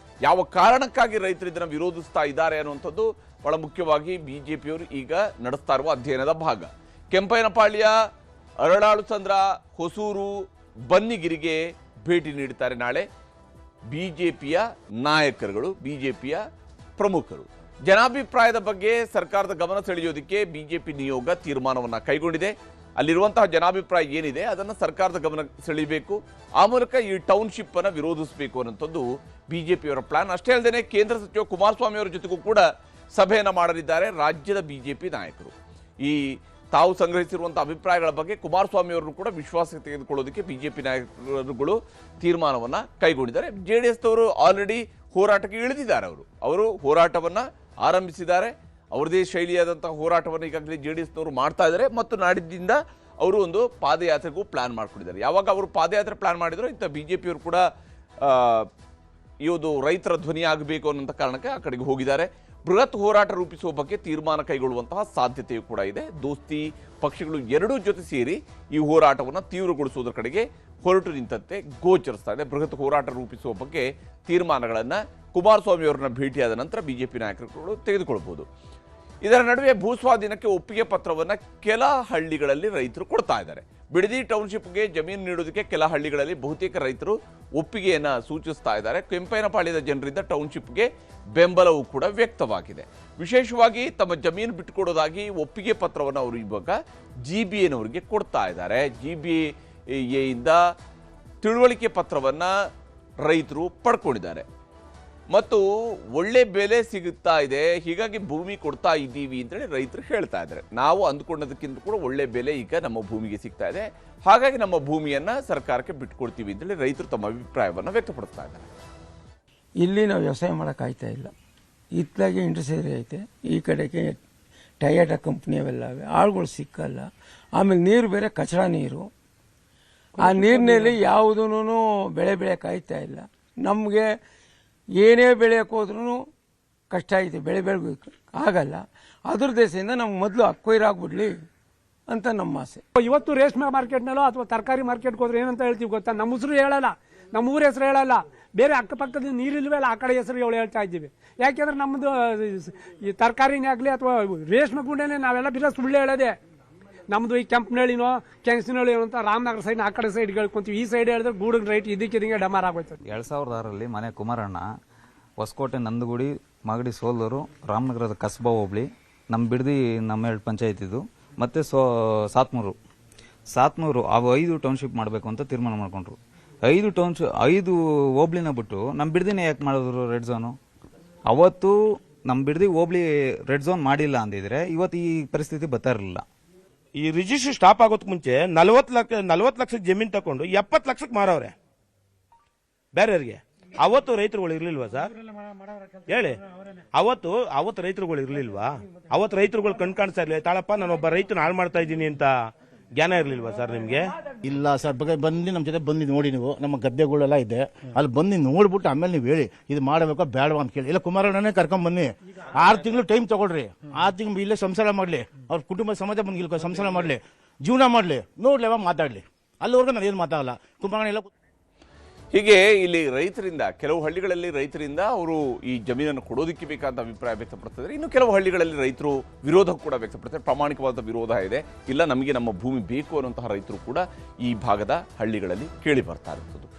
Speaker 3: ಯಾವ ಕಾರಣಕ್ಕಾಗಿ ರೈತರು ಇದನ್ನು ವಿರೋಧಿಸ್ತಾ ಇದ್ದಾರೆ ಅನ್ನುವಂಥದ್ದು ಬಹಳ ಮುಖ್ಯವಾಗಿ ಬಿಜೆಪಿಯವರು ಈಗ ನಡೆಸ್ತಾ ಇರುವ ಅಧ್ಯಯನದ ಭಾಗ. ಕೆಂಪಯ್ಯನಪಾಳ್ಯ, ಅರಳಾಳು ಸಂದ್ರ, ಹೊಸೂರು, ಬನ್ನಿಗಿರಿಗೆ ಭೇಟಿ ನೀಡುತ್ತಾರೆ ನಾಳೆ ಬಿಜೆಪಿಯ ನಾಯಕರುಗಳು, ಬಿಜೆಪಿಯ ಪ್ರಮುಖರು. ಜನಾಭಿಪ್ರಾಯದ ಬಗ್ಗೆ ಸರ್ಕಾರದ ಗಮನ ಸೆಳೆಯೋದಕ್ಕೆ ಬಿಜೆಪಿ ನಿಯೋಗ ತೀರ್ಮಾನವನ್ನು ಕೈಗೊಂಡಿದೆ. ಅಲ್ಲಿರುವಂತಹ ಜನಾಭಿಪ್ರಾಯ ಏನಿದೆ ಅದನ್ನು ಸರ್ಕಾರದ ಗಮನ ಸೆಳೆಯಬೇಕು, ಆ ಮೂಲಕ ಈ ಟೌನ್ಶಿಪ್ ಅನ್ನು ವಿರೋಧಿಸಬೇಕು ಅನ್ನೋಂಥದ್ದು ಬಿಜೆಪಿಯವರ ಪ್ಲಾನ್. ಅಷ್ಟೇ ಅಲ್ಲದೆ ಕೇಂದ್ರ ಸಚಿವ ಕುಮಾರಸ್ವಾಮಿ ಅವರ ಜೊತೆಗೂ ಕೂಡ ಸಭೆಯನ್ನು ಮಾಡಲಿದ್ದಾರೆ ರಾಜ್ಯದ ಬಿಜೆಪಿ ನಾಯಕರು. ಈ ತಾವು ಸಂಗ್ರಹಿಸಿರುವಂತಹ ಅಭಿಪ್ರಾಯಗಳ ಬಗ್ಗೆ ಕುಮಾರಸ್ವಾಮಿ ಅವರನ್ನು ಕೂಡ ವಿಶ್ವಾಸಕ್ಕೆ ತೆಗೆದುಕೊಳ್ಳೋದಕ್ಕೆ ಬಿಜೆಪಿ ನಾಯಕರುಗಳು ತೀರ್ಮಾನವನ್ನು ಕೈಗೊಂಡಿದ್ದಾರೆ. JDSನವರು ಆಲ್ರೆಡಿ ಹೋರಾಟಕ್ಕೆ ಇಳಿದಿದ್ದಾರೆ. ಅವರು ಹೋರಾಟವನ್ನು ಆರಂಭಿಸಿದ್ದಾರೆ. ಅವರದೇ ಶೈಲಿಯಾದಂತಹ ಹೋರಾಟವನ್ನು ಈಗಾಗಲೇ JDSನವರು ಮಾಡ್ತಾ ಇದ್ದಾರೆ. ಮತ್ತು ನಾಡಿದ್ದಿಂದ ಅವರು ಒಂದು ಪಾದಯಾತ್ರೆಗೂ ಪ್ಲಾನ್ ಮಾಡ್ಕೊಂಡಿದ್ದಾರೆ. ಯಾವಾಗ ಅವರು ಪಾದಯಾತ್ರೆ ಪ್ಲಾನ್ ಮಾಡಿದ್ರು, ಇಂಥ ಬಿಜೆಪಿಯವರು ಕೂಡ ಈ ಒಂದು ರೈತರ ಧ್ವನಿ ಆಗಬೇಕು ಅನ್ನೋಂಥ ಕಾರಣಕ್ಕೆ ಆ ಕಡೆಗೆ ಹೋಗಿದ್ದಾರೆ. ಬೃಹತ್ ಹೋರಾಟ ರೂಪಿಸುವ ಬಗ್ಗೆ ತೀರ್ಮಾನ ಕೈಗೊಳ್ಳುವಂತಹ ಸಾಧ್ಯತೆಯೂ ಕೂಡ ಇದೆ. ದೋಸ್ತಿ ಪಕ್ಷಗಳು ಎರಡೂ ಜೊತೆ ಸೇರಿ ಈ ಹೋರಾಟವನ್ನು ತೀವ್ರಗೊಳಿಸುವುದರ ಕಡೆಗೆ ಹೊರಟು ನಿಂತಂತೆ ಗೋಚರಿಸ್ತಾ ಇದೆ. ಬೃಹತ್ ಹೋರಾಟ ರೂಪಿಸುವ ಬಗ್ಗೆ ತೀರ್ಮಾನಗಳನ್ನು ಕುಮಾರಸ್ವಾಮಿ ಅವರನ್ನ ಭೇಟಿಯಾದ ನಂತರ ಬಿಜೆಪಿ ನಾಯಕರುಗಳು ತೆಗೆದುಕೊಳ್ಳಬಹುದು. ಇದರ ನಡುವೆ ಭೂಸ್ವಾಧೀನಕ್ಕೆ ಒಪ್ಪಿಗೆ ಪತ್ರವನ್ನು ಕೆಲ ಹಳ್ಳಿಗಳಲ್ಲಿ ರೈತರು ಕೊಡ್ತಾ ಇದ್ದಾರೆ. ಬಿಡದಿ ಟೌನ್ಶಿಪ್ಗೆ ಜಮೀನು ನೀಡೋದಕ್ಕೆ ಕೆಲ ಹಳ್ಳಿಗಳಲ್ಲಿ ಬಹುತೇಕ ರೈತರು ಒಪ್ಪಿಗೆಯನ್ನು ಸೂಚಿಸ್ತಾ ಇದ್ದಾರೆ. ಕೆಂಪಯ್ಯನಪಾಳ್ಯದ ಜನರಿಂದ ಟೌನ್ಶಿಪ್ಗೆ ಬೆಂಬಲವೂ ಕೂಡ ವ್ಯಕ್ತವಾಗಿದೆ. ವಿಶೇಷವಾಗಿ ತಮ್ಮ ಜಮೀನು ಬಿಟ್ಟುಕೊಡೋದಾಗಿ ಒಪ್ಪಿಗೆ ಪತ್ರವನ್ನು ಅವರು ಇವಾಗ GBAನವರಿಗೆ ಕೊಡ್ತಾ ಇದ್ದಾರೆ. GBAಯಿಂದ ತಿಳುವಳಿಕೆ ಪತ್ರವನ್ನು ರೈತರು ಪಡ್ಕೊಂಡಿದ್ದಾರೆ ಮತ್ತು ಒಳ್ಳೆ ಬೆಲೆ ಸಿಗುತ್ತಾ ಇದೆ, ಹೀಗಾಗಿ ಭೂಮಿ ಕೊಡ್ತಾ ಇದ್ದೀವಿ ಅಂತೇಳಿ ರೈತರು ಹೇಳ್ತಾ ಇದ್ದಾರೆ. ನಾವು ಅಂದ್ಕೊಂಡದಕ್ಕಿಂತ ಕೂಡ ಒಳ್ಳೆ ಬೆಲೆ ಈಗ ನಮ್ಮ ಭೂಮಿಗೆ ಸಿಗ್ತಾ ಇದೆ, ಹಾಗಾಗಿ ನಮ್ಮ ಭೂಮಿಯನ್ನು ಸರ್ಕಾರಕ್ಕೆ ಬಿಟ್ಕೊಡ್ತೀವಿ ಅಂತೇಳಿ ರೈತರು ತಮ್ಮ ಅಭಿಪ್ರಾಯವನ್ನು ವ್ಯಕ್ತಪಡಿಸ್ತಾ ಇದ್ದಾರೆ.
Speaker 8: ಇಲ್ಲಿ ನಾವು ವ್ಯವಸಾಯ ಮಾಡೋಕ್ಕಾಗ್ತಾ ಇಲ್ಲ. ಇತ್ತಲಾಗೆ ಇಂಡಸ್ಟ್ರಿ ಐತೆ, ಈ ಕಡೆಗೆ ಟೊಯೋಟಾ ಕಂಪ್ನಿ ಅವೆಲ್ಲ ಆಳುಗಳು ಸಿಕ್ಕಲ್ಲ. ಆಮೇಲೆ ನೀರು ಬೇರೆ ಕಚಡ ನೀರು, ಆ ನೀರಿನಲ್ಲಿ ಯಾವುದೂ ಬೆಳೆ ಬೆಳೆಯೋಕ್ಕಾಗ್ತಾ ಇಲ್ಲ. ನಮಗೆ ಏನೇ ಬೆಳೆಯೋಕೆ ಹೋದ್ರೂ ಕಷ್ಟ ಐತೆ, ಬೆಳೆ ಬೆಳಬೇಕು ಆಗಲ್ಲ. ಅದ್ರ ದೇಶದಿಂದ ನಮ್ಗೆ ಮೊದಲು ಅಕ್ವೈರಾಗ್ಬಿಡ್ಲಿ ಅಂತ ನಮ್ಮ ಆಸೆ.
Speaker 9: ಇವತ್ತು ರೇಷ್ಮೆ ಮಾರ್ಕೆಟ್ನಲ್ಲೋ ಅಥವಾ ತರಕಾರಿ ಮಾರ್ಕೆಟ್ಗೆ ಹೋದ್ರೆ ಏನಂತ ಹೇಳ್ತೀವಿ ಗೊತ್ತಾ, ನಮ್ಮ ಹೆಸರು ಹೇಳಲ್ಲ, ನಮ್ಮ ಊರ ಹೆಸರು ಹೇಳಲ್ಲ, ಬೇರೆ ಅಕ್ಕಪಕ್ಕದ ನೀರಿಲ್ವಲ್ಲ ಆ ಕಡೆ ಹೆಸರು ಹೇಳ್ತಾ ಇದ್ದೀವಿ. ಯಾಕೆಂದ್ರೆ ನಮ್ಮದು ಈ ತರಕಾರಿನೇ ಆಗಲಿ ಅಥವಾ ರೇಷ್ಮೆ ಗುಂಡೇನೆ ನಾವೆಲ್ಲ ಬಿರ ಸುಳ್ಳು ಹೇಳೋದೆ. ನಮ್ಮದು ಈ ಕೆಂಪನಹಳ್ಳಿನೋ ಕೆಂಗಸಿನಹಳ್ಳಿ ಅಂತ ರಾಮನಗರ ಸೈಡ್ ಆ ಕಡೆ ಸೈಡ್ ಹೇಳ್ಕೊಂತೀವಿ. ಈ ಸೈಡ್ ಹೇಳಿದ್ರೆ ಗೂಡಿನ ರೈಟ್ ಇದಕ್ಕೆ ಡಮಾರ್ ಆಗೋಯ್ತು.
Speaker 10: 2006ರಲ್ಲಿ ಮನೆ ಕುಮಾರಣ್ಣ, ಹೊಸಕೋಟೆ, ನಂದಗುಡಿ, ಮಾಗಡಿ, ಸೋಲೂರು, ರಾಮನಗರದ ಕಸ್ಬಾ ಹೋಬಳಿ, ನಮ್ಮ ಬಿಡದಿ ನಮ್ಮ 2 ಪಂಚಾಯತ್ ಇದು, ಮತ್ತು ಸಾತ್ನೂರು ಅವು 5 ಟೌನ್ಶಿಪ್ ಮಾಡಬೇಕು ಅಂತ ತೀರ್ಮಾನ ಮಾಡ್ಕೊಂಡ್ರು. 5 ಹೋಬ್ಳಿನ ಬಿಟ್ಟು ನಮ್ಮ ಬಿಡದಿನೇ ಯಾಕೆ ಮಾಡಿದ್ರು ರೆಡ್ ಝೋನು? ಅವತ್ತು ನಮ್ಮ ಬಿಡದಿ ಹೋಬ್ಳಿ ರೆಡ್ ಝೋನ್ ಮಾಡಿಲ್ಲ ಅಂದಿದ್ರೆ ಇವತ್ತು ಈ ಪರಿಸ್ಥಿತಿ ಬರ್ತಾ ಇರಲಿಲ್ಲ.
Speaker 11: ಈ ರಿಜಿಸ್ಟ್ರಿ ಸ್ಟಾಪ್ ಆಗೋದಕ್ಕೆ ಮುಂಚೆ 40 ಲಕ್ಷಕ್ಕೆ ಜಮೀನು ತಗೊಂಡು 70 ಲಕ್ಷಕ್ಕೆ ಮಾರವ್ರೆ ಬೇರೆಯವ್ರಿಗೆ. ಅವತ್ತು ರೈತರುಗಳು ಇರ್ಲಿಲ್ವಾ ಸರ್ ಹೇಳಿ? ಅವತ್ತು ರೈತರುಗಳು ಇರ್ಲಿಲ್ವಾ? ಅವತ್ತು ರೈತರುಗಳು ಕಾಣಿಸ್ತಾ ಇರ್ಲಿಲ್ಲ, ತಾಳಪ್ಪ ನಾನೊಬ್ಬ ರೈತನ ಹಾಳು ಮಾಡ್ತಾ ಇದ್ದೀನಿ ಅಂತ ಜ್ಞಾನ ಇರ್ಲಿಲ್ವಾ ಸರ್ ನಿಮ್ಗೆ?
Speaker 12: ಇಲ್ಲ ಸರ್, ಬಂದು ನಮ್ಮ ಜೊತೆ ಬಂದು ನೋಡಿ, ನೀವು ನಮ್ಮ ಗದ್ದೆಗಳೆಲ್ಲ ಇದೆ, ಅಲ್ಲಿ ಬಂದು ನೋಡ್ಬಿಟ್ಟು ಆಮೇಲೆ ನೀವು ಹೇಳಿ ಇದು ಮಾಡಬೇಕೋ ಬೇಡವಾ ಅಂತ ಕೇಳಿ. ಇಲ್ಲ ಕುಮಾರಣ್ಣನೇ ಕರ್ಕೊಂಡ್ ಬನ್ನಿ, 6 ತಿಂಗಳು ಟೈಮ್ ತಗೊಳ್ರಿ, 6 ತಿಂಗಳು ಇಲ್ಲೇ ಸಂಸಾರ ಮಾಡ್ಲಿ, ಅವ್ರ ಕುಟುಂಬ ಸಮಾಜ ಬಂದು ಸಂಸಾರ ಮಾಡ್ಲಿ, ಜೀವನ ಮಾಡ್ಲಿ, ನೋಡ್ಲಿ ಅವಾಗ ಮಾತಾಡ್ಲಿ. ಅಲ್ಲಿವರೆಗೂ ನಾನು ಏನು ಮಾತಾಡಲ್ಲ. ಕುಮಾರಣ್ಣ ಎಲ್ಲ
Speaker 3: ಹೀಗೆ ಇಲ್ಲಿ ರೈತರಿಂದ, ಕೆಲವು ಹಳ್ಳಿಗಳಲ್ಲಿ ರೈತರಿಂದ ಅವರು ಈ ಜಮೀನನ್ನು ಕೊಡೋದಕ್ಕೆ ಬೇಕಾದ ಅಭಿಪ್ರಾಯ ವ್ಯಕ್ತಪಡ್ತಿದ್ದಾರೆ. ಇನ್ನು ಕೆಲವು ಹಳ್ಳಿಗಳಲ್ಲಿ ರೈತರು ವಿರೋಧ ಕೂಡ ವ್ಯಕ್ತಪಡ್ತಾರೆ. ಪ್ರಾಮಾಣಿಕವಾದ ವಿರೋಧ ಇದೆ, ಇಲ್ಲ ನಮಗೆ ನಮ್ಮ ಭೂಮಿ ಬೇಕು ಅನ್ನುವಂತಹ ರೈತರು ಕೂಡ ಈ ಭಾಗದ ಹಳ್ಳಿಗಳಲ್ಲಿ ಕೇಳಿ ಬರ್ತಾ ಇರುತ್ತದೆ.